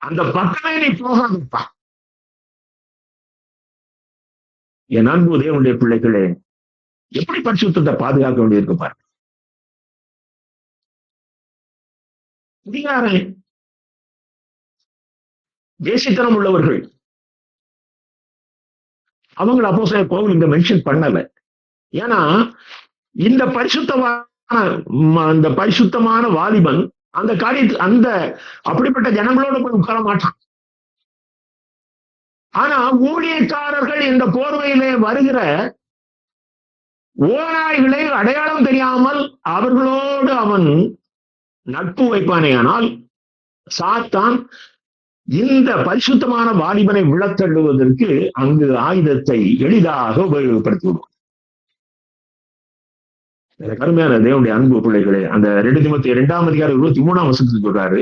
அந்த பக்கமே நீ போகாதப்பா. என் அன்பு தேவனுடைய பிள்ளைகளே, எப்படி பரிசுத்தத்தை பாதுகாக்க வேண்டியிருக்கு பாரு. அதிகாரம் தேசித்தனம் உள்ளவர்கள், அவங்களை அப்போஸ்தலர் பவுல் இங்க மென்ஷன் பண்ணல. ஏன்னா இந்த பரிசுத்தமான வாலிபன் அந்த காரியத்து அந்த அப்படிப்பட்ட ஜனங்களோட போய் உட்கார மாட்டான். ஆனா ஊழியக்காரர்கள் இந்த போர்வையிலே வருகிற ஓநாய்களை அடையாளம் தெரியாமல் அவர்களோடு அவன் நட்பு வைப்பானேயானால் சாத்தான் இந்த பரிசுத்தமான வாலிபனை விழத்தள்ளுவதற்கு அங்கு ஆயுதத்தை எளிதாக உபயோகப்படுத்தி விடுவான். கருமையான தேவனுடைய அன்பு பிள்ளைகளே, அந்த 2 தீமோத்தேயு 2ஆம் அதிகாரம் 23ஆம் வசனத்தில் சொல்றாரு,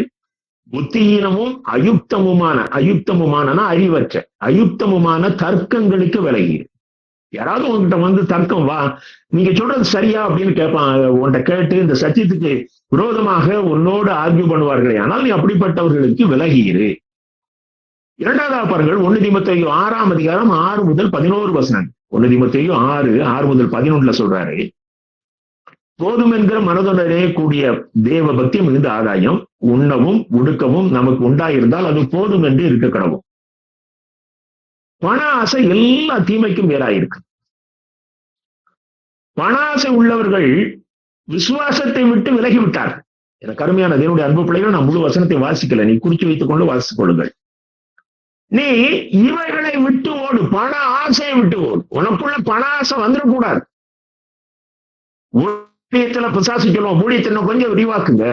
புத்தியீனமும் அயுக்தமுமான அறிவற்ற அயுக்தமுமான தர்க்கங்களுக்கு விலகி. யாராவது உங்ககிட்ட வந்து தர்க்கம், வா நீங்க சொல்றது சரியா அப்படின்னு கேட்பான். உன்கிட்ட கேட்டு இந்த சத்தியத்துக்கு விரோதமாக உன்னோடு ஆர்கியூ பண்ணுவார்களே, ஆனால் நீ அப்படிப்பட்டவர்களுக்கு விலகியிரு. 2வது பாருங்கள், 1 தீமோத்தேயு 6ஆம் அதிகாரம் 6 முதல் 11 வசனம். 1 தீமோத்தேயு 6 முதல் 11 சொல்றாரு, போதும் என்கிற மனதுடனே கூடிய தேவ பக்தி மிகுந்த ஆதாயம், உண்ணவும் உடுக்கவும் நமக்கு உண்டாயிருந்தால் அது போதும் என்று இருக்க கடவும். பண ஆசை எல்லா தீமைக்கும் வேறாயிருக்கு. பண ஆசை உள்ளவர்கள் விசுவாசத்தை விட்டு விலகிவிட்டார். எனக்கு அருமையான தேவனுடைய அன்பு பிள்ளைகள், நான் முழு வசனத்தை வாசிக்கல, நீ குறிச்சு வைத்துக் கொண்டு வாசித்துக் கொள்ளுங்கள். நீ இவைகளை விட்டு ஓடு, பண ஆசையை விட்டு ஓடு. உனக்குள்ள பண ஆசை வந்துடக்கூடாது. ஊழியத்துல பிசாசு சொல்லுவோம், ஊழியத்தை கொஞ்சம் விரிவாக்குங்க.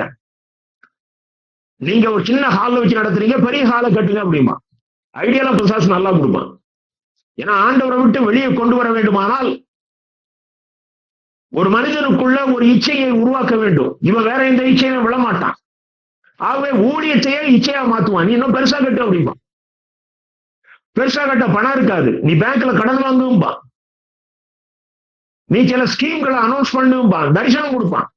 நீங்க ஒரு சின்ன ஹால்ல வச்சு நடத்துறீங்க, பெரிய ஹாலை கட்டுங்க அப்படிமா. ஐடியால பிசாசு நல்லா கொடுப்பான். ஏன்னா ஆண்டவரை விட்டு வெளியே கொண்டு வர வேண்டுமானால் ஒரு மனிதனுக்குள்ள ஒரு இச்சையை உருவாக்க வேண்டும். இவன் வேற எந்த இச்சையும் விழமாட்டான். ஆகவே ஊழியத்தையே இச்சையா மாத்துவான். நீ இன்னும் பெருசா கட்டு அப்படிமா. பெருசா கட்ட பணம் இருக்காது, நீ பேங்க்ல கடன் வாங்கும்பா, நீ சில ஸ்கீம்களை அனௌன்ஸ் பண்ணும்பா, தரிசனம் கொடுப்பான்.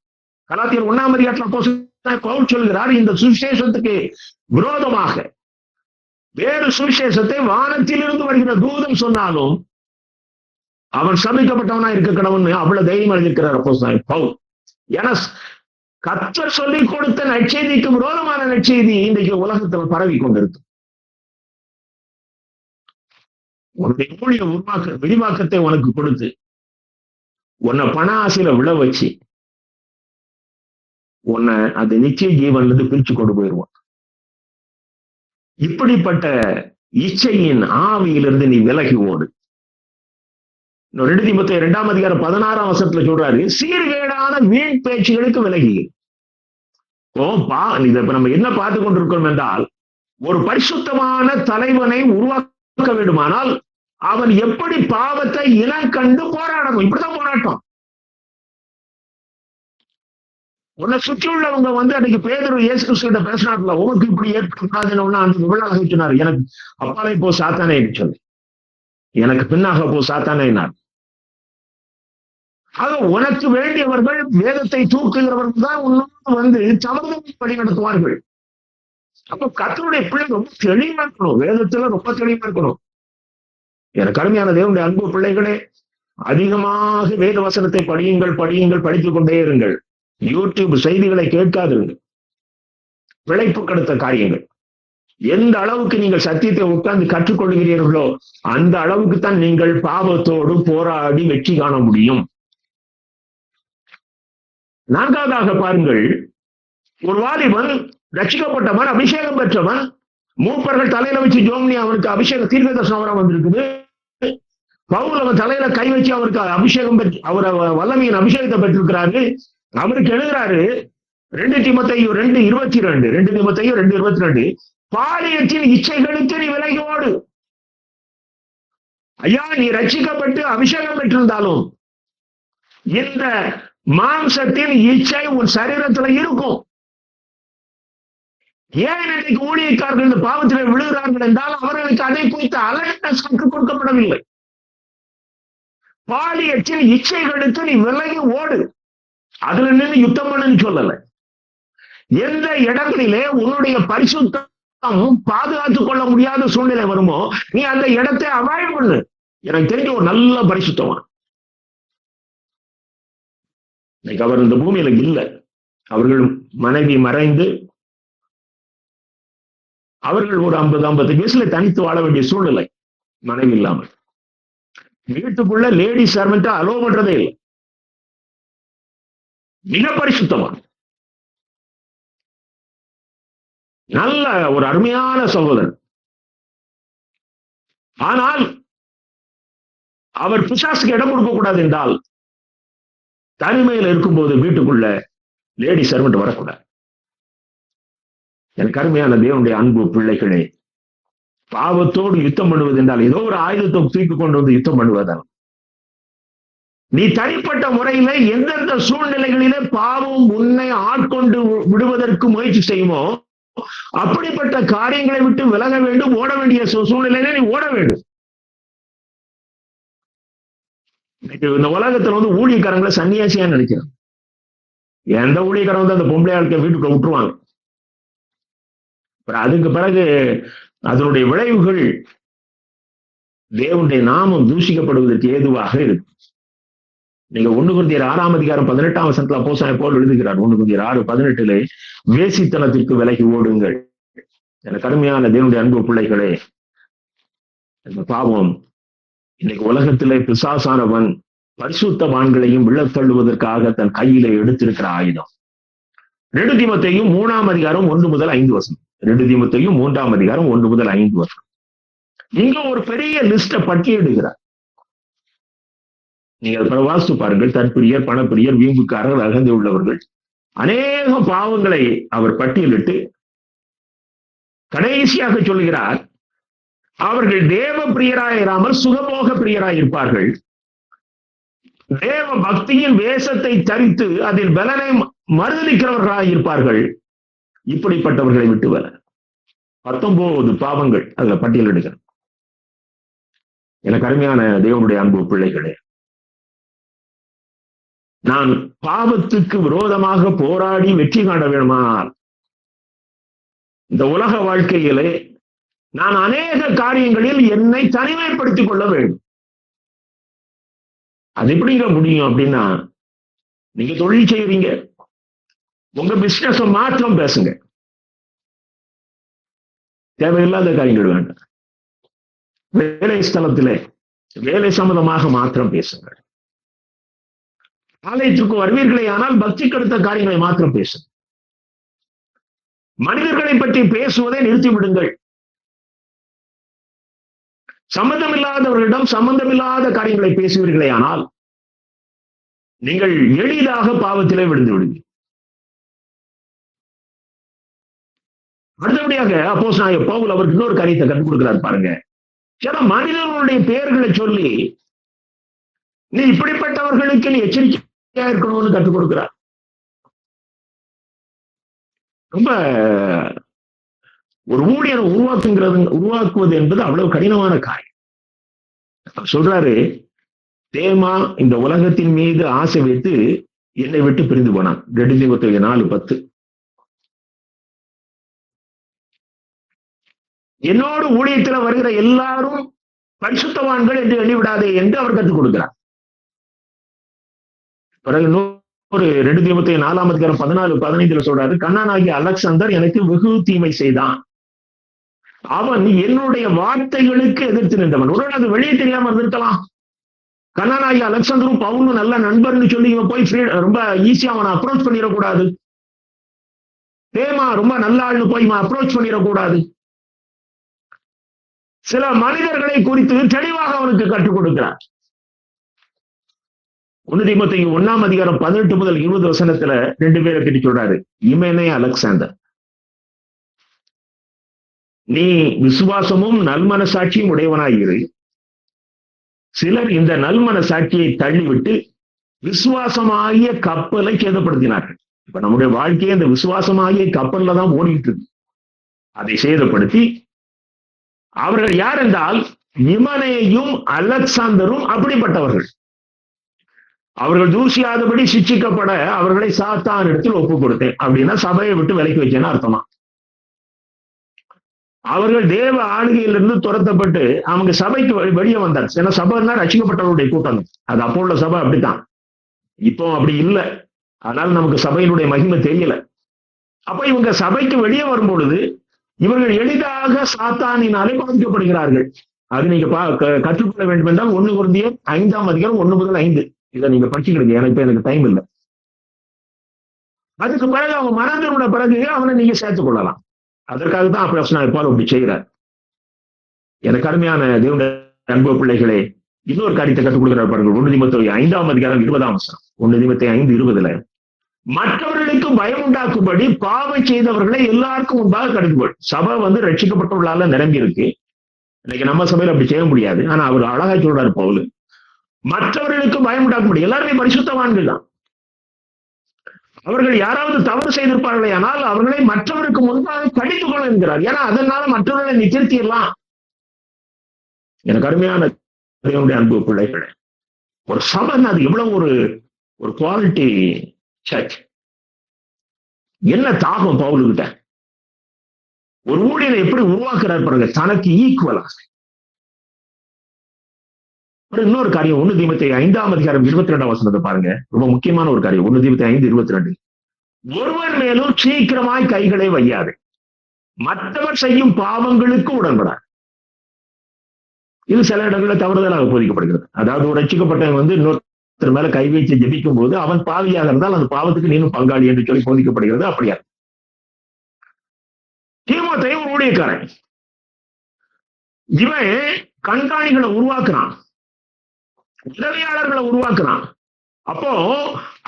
கலாத்தியர் 1ஆம் அதிகாரத்துல அப்போஸ்தலர் பவுல் சொல்கிறார், இந்த சுவிசேஷத்துக்கு விரோதமாக வேறு சுவிசேஷத்தை வானத்திலிருந்து வருகிற தூதன் சொன்னாலும் அவன் சபிக்கப்பட்டவனா இருக்க கடவுள் அவ்வளவு தைரியம் அடைஞ்சிருக்கிறார் அப்போஸ்தலர் பவுல். ஏன்னா கர்த்தர் சொல்லிக் கொடுத்த நற்செய்திக்கு விரோதமான நற்செய்தி இன்றைக்கு உலகத்தில் பரவி கொண்டிருக்கு. உன்னுடைய ஊழிய விரிவாக்கத்தை உனக்கு கொடுத்து உன்னை பண ஆசையில விழ வச்சு உன்னை அந்த நிச்சய ஜீவன்ல இருந்து பிரிச்சு கொண்டு போயிடுவான். இப்படிப்பட்ட இச்சையின் ஆவியிலிருந்து நீ விலகி ஓடு. 2 தீமோத்தேயு 2ஆம் அதிகாரம் 16ஆம் வசனத்துல சொல்றாரு, சீர்கேடான வீண் பேச்சுகளுக்கு விலகி. இப்ப நம்ம என்ன பார்த்து கொண்டிருக்கிறோம் என்றால், ஒரு பரிசுத்தமான தலைவனை உருவாக்க வேண்டுமானால் அவன் எப்படி பாவத்தை இனம் கண்டு போராடணும். இப்படிதான் போராட்டம். உன்னை சுற்றி உள்ளவங்க அன்னைக்கு பேதுரு இயேசு கிறிஸ்துவிட்ட பேசினார்ல, உனக்கு இப்படி ஏற்படாதுன்னு அந்த விவளாக சொன்னார், எனக்கு அப்பாலே போ சாத்தானே சொல்லி, எனக்கு பின்னாக போ சாத்தானேனார். ஆக உனக்கு வேண்டியவர்கள் வேதத்தை தூக்குகிறவர்கள் தான் உன்னோடு சமதம் வழி நடத்துவார்கள். அப்ப கர்த்தருடைய பிள்ளை ரொம்ப தெளிவா இருக்கணும், வேதத்துல ரொம்ப தெளிவா இருக்கணும். எனக்கு அருமையான தேவனுடைய அன்பு பிள்ளைகளே, அதிகமாக வேத வசனத்தை படியுங்கள், படித்துக் கொண்டே இருங்கள். யூடியூப் செய்திகளை கேட்காதிருங்கள். பிழைப்பு கெடுத்த காரியங்கள். எந்த அளவுக்கு நீங்கள் சத்தியத்தை உட்கார்ந்து கற்றுக்கொள்கிறீர்களோ அந்த அளவுக்கு தான் நீங்கள் பாவத்தோடு போராடி வெற்றி காண முடியும். நான்காவதாக பாருங்கள், ஒரு வாலிபன் ரட்சிக்கப்பட்டவன், அபிஷேகம் பெற்றவன், மூப்பர்கள் தலையில வச்சு ஜோம்னி அவனுக்கு அபிஷேக தீர்க்க தரிசனம் வந்திருக்குது. பவுல் அவன் தலையில கை வச்சு அவருக்கு அபிஷேகம் பெற்று அவரை வல்லமையின் அபிஷேகத்தை பெற்றிருக்கிறாரு. அவருக்கு எழுதுறாரு 2 தீமோத்தேயு 2:22 பாலியத்தின் இச்சைகளுக்கு நீ விலகி ஓடு. ஐயா, நீ ரட்சிக்கப்பட்டு அபிஷேகம் பெற்றிருந்தாலும் இந்த மாம்சத்தின் இச்சை உன் சரீரத்துல இருக்கும். ஏன் இன்னைக்கு ஊழியக்காரர்கள் இந்த பாவத்தில் விழுகிறார்கள் என்றால் அவர்களுக்கு அதை குறித்த அலர்ட்னஸ் கற்றுக் கொடுக்கப்படவில்லை. பாலியத்தின் இச்சைகளுக்கு நீ விலகி ஓடு. அதுல நின்று யுத்தம் பண்ணுன்னு சொல்லல. எந்த இடங்களிலே உன்னுடைய பரிசுத்தம் பாதுகாத்துக் கொள்ள முடியாத சூழ்நிலை வருமோ நீ அந்த இடத்தை அவாய்ட் பண்ணு. எனக்கு தெரிஞ்ச ஒரு நல்ல பரிசுத்தவான், இன்னைக்கு அவர் இந்த பூமியில இல்லை. அவர்கள் மனைவி மறைந்து அவர்கள் ஒரு 50 வயசுல தனித்து வாழ வேண்டிய சூழ்நிலை, மனைவி இல்லாமல். வீட்டுக்குள்ள லேடி சர்வெண்டா அலோ பண்றதே இல்லை. மிக பரிசுத்தவான், நல்ல ஒரு அருமையான சகோதரன். ஆனால் அவர் பிசாசுக்கு இடம் கொடுக்க கூடாது என்றால் தனிமையில் இருக்கும்போது வீட்டுக்குள்ள லேடி சர்வெண்ட் வரக்கூடாது. எனக்கு அருமையான தேவனுடைய அன்பு பிள்ளைகளே, பாவத்தோடு யுத்தம் பண்ணுவது என்றால் ஏதோ ஒரு ஆயுதத்தை தூக்கி கொண்டு வந்து யுத்தம் பண்ணுவதால் நீ தனிப்பட்ட முறையில எந்தெந்த சூழ்நிலைகளிலே பாவம் உன்னை ஆட்கொண்டு விடுவதற்கு முயற்சி செய்யுமோ அப்படிப்பட்ட காரியங்களை விட்டு விலக வேண்டும். ஓட வேண்டிய சூழ்நிலையில நீ ஓட வேண்டும். இந்த உலகத்துல வந்து ஊழியக்காரங்களை சன்னியாசியா நினைக்கிறேன். எந்த ஊழியக்காரன் வந்து அந்த பொம்பளை ஆட்களை வீட்டுக்குள்ள விட்டுருவாங்க. அதுக்கு பிறகு அதனுடைய விளைவுகள் தேவனுடைய நாமம் தூஷிக்கப்படுவதற்கு ஏதுவாக இருக்கு. நீங்க 1 கொரிந்தியர் 6:18 அப்போஸ்தலன் பவுல் எழுதுகிறார். 1 கொரிந்தியர் 6:18 வேசித்தனத்திற்கு விலகி ஓடுங்கள். எனக்கு கடுமையான தேவனுடைய அன்பு பிள்ளைகளே, இந்த பாவம் இன்னைக்கு உலகத்திலே பிசாசானவன் பரிசுத்தவான்களையும் விழத்தள்ளுவதற்காக தன் கையிலே எடுத்திருக்கிற ஆயுதம். 2 தீமோத்தேயு 3:1-5 2 தீமோத்தேயு 3:1-5 இங்க ஒரு பெரிய லிஸ்ட பட்டியலிடுகிறார். நீங்கள் வாசித்து பாருங்கள். தற்பிரியர், பணப்பிரியர், வீம்புக்காரர், அகந்தை உள்ளவர்கள், அநேக பாவங்களை அவர் பட்டியலிட்டு கடைசியாக சொல்கிறார், அவர்கள் தேவ பிரியராயிராமல் சுகபோக பிரியராயிருப்பார்கள். தேவ பக்தியின் வேஷத்தை தரித்து அதில் பலனை மறுதலிக்கிறவர்களாயிருப்பார்கள். இப்படிப்பட்டவர்களை விட்டு வர 19 பாவங்கள் அதுல பட்டியலிடுகிறார். எனக்கு அருமையான தேவனுடைய அன்பு பிள்ளைகளே, நான் பாவத்துக்கு விரோதமாக போராடி வெற்றி காண வேண்டுமானால் இந்த உலக வாழ்க்கையிலே நான் அநேக காரியங்களில் என்னை தனிமைப்படுத்திக் கொள்ள வேண்டும். அது எப்படிங்க முடியும் அப்படின்னா, நீங்க தொழில் செய்யறீங்க, உங்க பிசினஸ் மாத்திரம் பேசுங்க, தேவையில்லாத காரியங்கள் வேண்டாம். வேலை ஸ்தலத்திலே வேலை சம்பந்தமாக மாத்திரம் பேசுங்கள். ஆலயத்திற்கு வருவீர்களே ஆனால் பக்தி கெடுத்த காரியங்களை மாத்திரம் பேசுங்க. மனிதர்களை பற்றி பேசுவதை நிறுத்திவிடுங்கள். சம்பந்தமில்லாதவர்களிடம் சம்பந்தமில்லாத காரியங்களை பேசுவீர்களே ஆனால் நீங்கள் எளிதாக பாவத்திலே விழுந்து விடுவீர்கள். அடுத்தபடியாக அப்போஸ்தலனாகிய பவுல் அவருக்கு இன்னொரு காரியத்தை கற்றுக் கொடுக்கிறார் பாருங்க. சில மனிதர்களுடைய பெயர்களை சொல்லி நீ இப்படிப்பட்டவர்களுக்கு நீ எச்சரிக்கையா இருக்கணும்னு கற்றுக் கொடுக்கிறார். ரொம்ப ஒரு ஊழியரை உருவாக்குவது என்பது அவ்வளவு கடினமான காரியம். சொல்றாரு, தேமா இந்த உலகத்தின் மீது ஆசை வைத்து என்னை விட்டு பிரிந்து போனான். 2 தீமோத்தேயு 4:10. என்னோடு ஊழியத்துல வருகிற எல்லாரும் பரிசுத்தவான்கள் என்று எண்ணிவிடாதே என்று அவர் கற்றுக் கொடுக்கிறார். பிறகு ஒரு 2 தீமோத்தேயு 4ஆம் அதிகாரம் 14-15 சொல்றாரு, கண்ணானாகிய அலெக்சாந்தர் எனக்கு வெகு தீமை செய்தான். அவன் என்னுடைய வார்த்தைகளுக்கு எதிர்த்து நின்றவன். ஒருவேளை அது வெளியே தெரியாம இருந்திருக்கலாம். கண்ணானாகிய அலெக்சாந்தரும் பவுலும் நல்ல நண்பர்னு சொல்லி இவன் போய் ரொம்ப ஈஸியா அவனை அப்ரோச் பண்ணிடக்கூடாது. தேமா ரொம்ப நல்ல ஆள்னு போய் அப்ரோச் பண்ணிடக்கூடாது. சில மனிதர்களை குறித்து தெளிவாக அவனுக்கு கற்றுக் கொடுக்கிறார். 1 தீமோத்தேயு 1ஆம் அதிகாரம் 18-20 வசனத்துல 2 பேரை பற்றி சொல்றாரு. இமெனே அலெக்சாந்தர், நீ விசுவாசமும் நல்மனசாட்சியும் உடையவனாயிரு. சிலர் இந்த நல்மனசாட்சியை தள்ளிவிட்டு விசுவாசமாகிய கப்பலை சேதப்படுத்தினார்கள். இப்ப நம்முடைய வாழ்க்கையை இந்த விசுவாசமாகிய கப்பல்ல தான் ஓடிட்டு இருக்கு. அதை சேதப்படுத்தி அவர்கள் யார் என்றால் இமனேயும் அலெக்சாந்தரும் அப்படிப்பட்டவர்கள். அவர்கள் தூசியாதபடி சிட்சிக்கப்பட அவர்களை சாத்தான் இடத்தில் ஒப்பு கொடுத்தேன். அப்படின்னா சபையை விட்டு விலக்கி வச்சேன்னு அர்த்தமா. அவர்கள் தேவ ஆளுகையிலிருந்து துரத்தப்பட்டு அவங்க சபைக்கு வெளியே வந்தார். ஏன்னா சபைன்னா ரசிக்கப்பட்டவருடைய கூட்டம். அது அப்போ உள்ள சபை அப்படித்தான். இப்போ அப்படி இல்லை. அதனால நமக்கு சபையினுடைய மகிமை தெரியல. அப்ப இவங்க சபைக்கு வெளியே வரும் பொழுது இவர்கள் எளிதாக சாத்தானினாலே பாதிக்கப்படுகிறார்கள். அது நீங்க கற்றுக்கொள்ள வேண்டும் என்றால் 1 கொரிந்தியர் 5ஆம் அதிகாரம் 1-5 இதை நீங்க படிச்சுக்கிடுங்க. எனக்கு டைம் இல்லை. அதுக்கு பிறகு அவங்க மனதினுட பிறகு அவனை நீங்க சேர்த்துக் கொள்ளலாம். அதற்காக தான் அப்படி செய்கிறார். எனக்கு அருமையான தேவனுடைய அன்பு பிள்ளைகளே, இன்னொரு காரியத்தை கற்றுக் கொடுக்கிறார் பாருங்கள். 1 தீமோத்தேயு 5ஆம் அதிகாரம் 20ஆம் வசனம். 1 தீமோத்தேயு 5:20 மற்றவர்களுக்கு பயம் உண்டாக்கும்படி பாவம் செய்தவர்களை எல்லாருக்கும் முன்பாக கடுக்குள். சபை ரட்சிக்கப்பட்டவர்களால நிரம்பி இருக்கு. இன்னைக்கு நம்ம சபையில அப்படி செய்ய முடியாது. ஆனா அவர் அழகா சொல்றாரு பவுல், மற்றவர்களுக்கு பயம் உண்டாக்கும்படி. எல்லாருமே பரிசுத்தவான்கள் தான். அவர்கள் யாராவது தவறு செய்திருப்பார்களே ஆனால் அவர்களை மற்றவருக்கு முன்பாக கடித்துக் கொள்ள என்கிறார். ஏன்னா அதனால மற்றவர்களை நிச்சயித்திடலாம். எனக்கு அருமையான அன்பு பிள்ளைகளே, ஒரு சபை அது எவ்வளவு ஒரு குவாலிட்டி சர்ச். என்ன தாகம் பவுலுகிட்ட. ஒரு ஊழியரை எப்படி உருவாக்குறார் பாருங்க, தனக்கு ஈக்குவலா. இன்னொரு காரியம் 1 தீமோத்தேயு 5ஆம் அதிகாரம் 22ஆம் வசனத்தை பாருங்க. ரொம்ப முக்கியமான ஒரு காரியம். 1 தீமோத்தேயு 5:22 ஒருவர் மேலும் சீக்கிரமாய் கைகளை வையாது, மற்றவர் செய்யும் பாவங்களுக்கு உடன்படார். இது சில இடங்களில் தவறுதலாக போதிக்கப்படுகிறது. அதாவது ஒரு ரட்சிக்கப்பட்டவன் இன்னொருத்தர் மேல கை வைத்து ஜெபிக்கும் போது அவன் பாவியாக இருந்தால் அந்த பாவத்துக்கு நீனும் பங்காளி என்று சொல்லி போதிக்கப்படுகிறது. அப்படியா? தீமோத்தேயு ஒரு ஊழியக்காரன். இவன் கண்காணிகளை உருவாக்குறான், உதவியாளர்களை உருவாக்குறான். அப்போ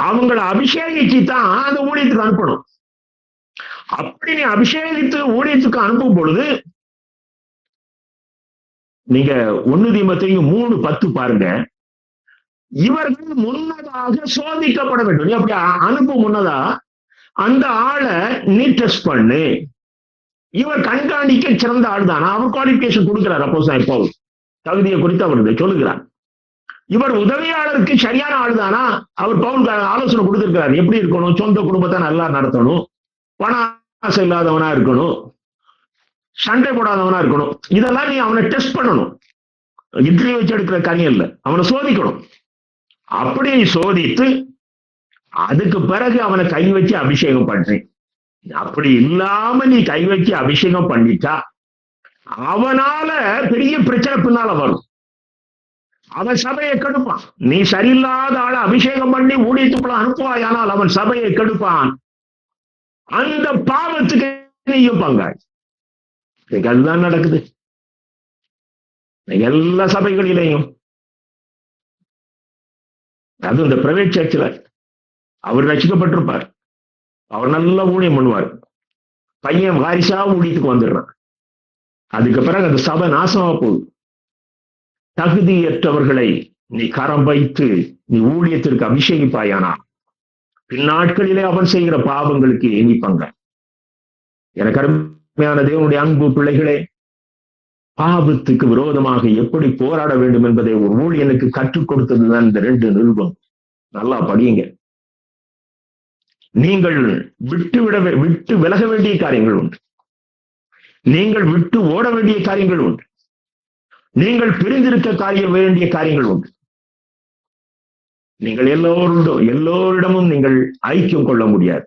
அவங்களை அபிஷேகிச்சு தான் அந்த ஊழியத்துக்கு அனுப்பணும். அப்படி நீ அபிஷேகித்து ஊழியத்துக்கு அனுப்பும் பொழுது நீங்க 1 தீமோத்தேயு 3:10 பாருங்க. இவர்கள் முன்னதாக சோதிக்கப்பட வேண்டும். நீ அப்படி அனுப்பும் முன்னதா அந்த ஆளை நீ டெஸ்ட் பண்ணு. இவர் கண்காணிக்க சிறந்த ஆள் தானா? அவர் குவாலிபிகேஷன் கொடுக்கிறார். அப்போஸ்தலன் பவுல் தகுதியை குறித்து அவர் சொல்லுகிறார். இவர் உதவியாளருக்கு சரியான ஆள் தானா? அவர் பவுல் ஆலோசனை கொடுத்திருக்கிறார். எப்படி இருக்கணும்? சொந்த குடும்பத்தை நல்லா நடத்தணும், பண ஆசை இல்லாதவனா இருக்கணும், சண்டை போடாதவனா இருக்கணும். இதெல்லாம் நீ அவனை டெஸ்ட் பண்ணணும். இன்டர்வியூ வச்சு எடுக்கிற காரியம் இல்லை, அவனை சோதிக்கணும். அப்படி சோதித்து அதுக்கு பிறகு அவனை கை வச்சு அபிஷேகம் பண்றேன். அப்படி இல்லாம நீ கை வச்சு அபிஷேகம் பண்ணிட்டா அவனால பெரிய பிரச்சனை பின்னால வரும். அவன் சபையை கெடுப்பான். நீ சரியில்லாத ஆளை அபிஷேகம் பண்ணி ஊழியத்துக்குள்ள அனுப்புவாயானால் அவன் சபையை கெடுப்பான். அந்த பாவத்துக்கு நீயும் பங்காய். அதுதான் நடக்குது எல்லா சபைகளிலேயும். அது இந்த பிரைவேட் சர்ச்சில் அவர் ரசிக்கப்பட்டிருப்பார், அவர் நல்லா ஊழியம் பண்ணுவார், பையன் வாரிசா ஊழியத்துக்கு வந்துடுறான். அதுக்கு பிறகு அந்த சபை நாசமா போகுது. தகுதியற்றவர்களை நீ கரம் வைத்து நீ ஊழியத்திற்கு அபிஷேகிப்பாயானா பின்னாட்களிலே அவன் செய்கிற பாவங்களுக்கு எண்ணி பங்க. எனக்கு அருமையான தேவனுடைய அன்பு பிள்ளைகளே, பாவத்துக்கு விரோதமாக எப்படி போராட வேண்டும் என்பதை ஒரு ஊழியனுக்கு கற்றுக் கொடுத்ததுதான் இந்த 2 நிருபம். நல்லா படியுங்க. நீங்கள் விட்டு விலக வேண்டிய காரியங்கள் உண்டு, நீங்கள் விட்டு ஓட வேண்டிய காரியங்கள் உண்டு. நீங்கள் பிரிந்திருக்க வேண்டிய காரியங்கள் உண்டு. நீங்கள் எல்லோரிடமும் நீங்கள் ஐக்கியம் கொள்ள முடியாது.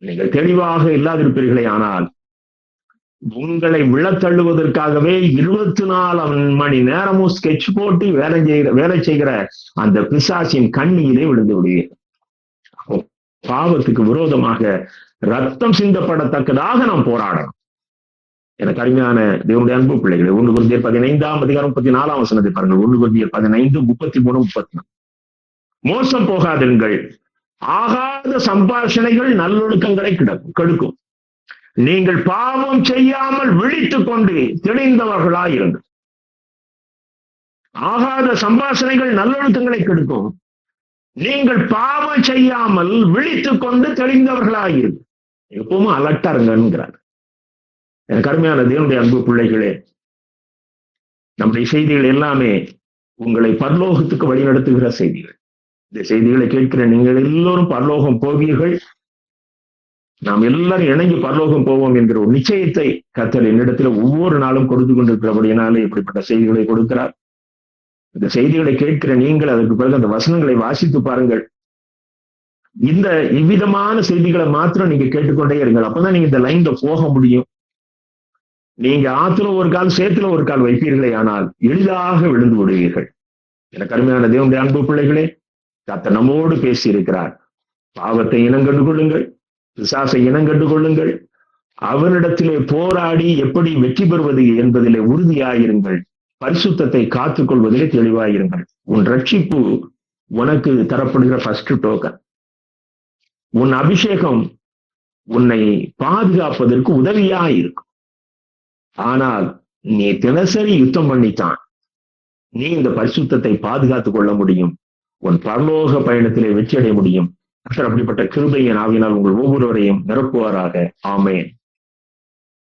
நீங்கள் தெளிவாக இல்லாதிருப்பீர்களே, ஆனால் உங்களை விழத்தள்ளுவதற்காகவே 24 மணி நேரமும் ஸ்கெட்ச் போட்டு வேலை செய்கிற அந்த பிசாசின் கண்ணியிலே விழுந்து விடுவீர்கள். பாவத்துக்கு விரோதமாக ரத்தம் சிந்தப்படத்தக்கதாக நாம் போராடணும். எனக்கு அருமையான தேவனுடைய அன்பு பிள்ளைகளை, 1 கொரிந்தியர் 15:34 பாருங்கள். 1 கொரிந்தியர் 15:33, 34. மோசம் போகாதீர்கள். ஆகாத சம்பாஷணைகள் நல்லொழுக்கங்களை கெடுக்கும். நீங்கள் பாவம் செய்யாமல் விழித்துக் கொண்டு தெளிந்தவர்களாயிருங்கள். ஆகாத சம்பாஷணைகள் நல்லொழுக்கங்களை கெடுக்கும். நீங்கள் பாவம் செய்யாமல் விழித்துக் கொண்டு தெளிந்தவர்களாயிருங்கள். எப்பவும் அலர்ட்டா இருங்கிறார். எனக்கு அருமையான தேவனுடைய அன்பு பிள்ளைகளே, நம்முடைய செய்திகள் எல்லாமே உங்களை பரலோகத்துக்கு வழிநடத்துகிற செய்திகள். இந்த செய்திகளை கேட்கிற நீங்கள் எல்லோரும் பரலோகம் போவீர்கள். நாம் எல்லாரும் இணைந்து பரலோகம் போவோம் என்கிற ஒரு நிச்சயத்தை கர்த்தர் என்னிடத்துல ஒவ்வொரு நாளும் கொடுத்து கொண்டிருக்கிறபடினாலே இப்படிப்பட்ட செய்திகளை கொடுக்கிறார். இந்த செய்திகளை கேட்கிற நீங்கள் அதற்கு பிறகு அந்த வசனங்களை வாசித்து பாருங்கள். இந்த இவ்விதமான செய்திகளை மாத்திரம் நீங்க கேட்டுக்கொண்டே இருங்கள். அப்பதான் நீங்க இந்த லைன்ல போக முடியும். நீங்க ஆத்துல ஒரு கால் சேத்துல ஒரு கால் வைப்பீர்களே, ஆனால் எளிதாக விழுந்து விடுவீர்கள். எனக்கு அருமையான தேவனுடைய அன்பு பிள்ளைகளே, கர்த்தர் நம்மோடு பேசி இருக்கிறார். பாவத்தை இனங்கண்டு கொள்ளுங்கள், பிசாசை இனங்கண்டு கொள்ளுங்கள். அவனிடத்திலே போராடி எப்படி வெற்றி பெறுவது என்பதிலே உறுதியாயிருங்கள். பரிசுத்தத்தை காத்துக் கொள்வதிலே தெளிவாயிருங்கள். உன் ரட்சிப்பு உனக்கு தரப்படுகிற ஃபர்ஸ்ட் டோக்கன். உன் அபிஷேகம் உன்னை பாதுகாப்பதற்கு உதவியாயிருக்கும். ஆனால் நீ தினசரி யுத்தம் பண்ணித்தான் நீ இந்த பரிசுத்தத்தை பாதுகாத்துக் கொள்ள முடியும். உன் பரலோக பயணத்திலே வெற்றி அடைய முடியும். அப்படிப்பட்ட கிருபையின் ஆவியினால் உங்கள் ஒவ்வொருவரையும் நிரப்புவாராக. ஆமென்.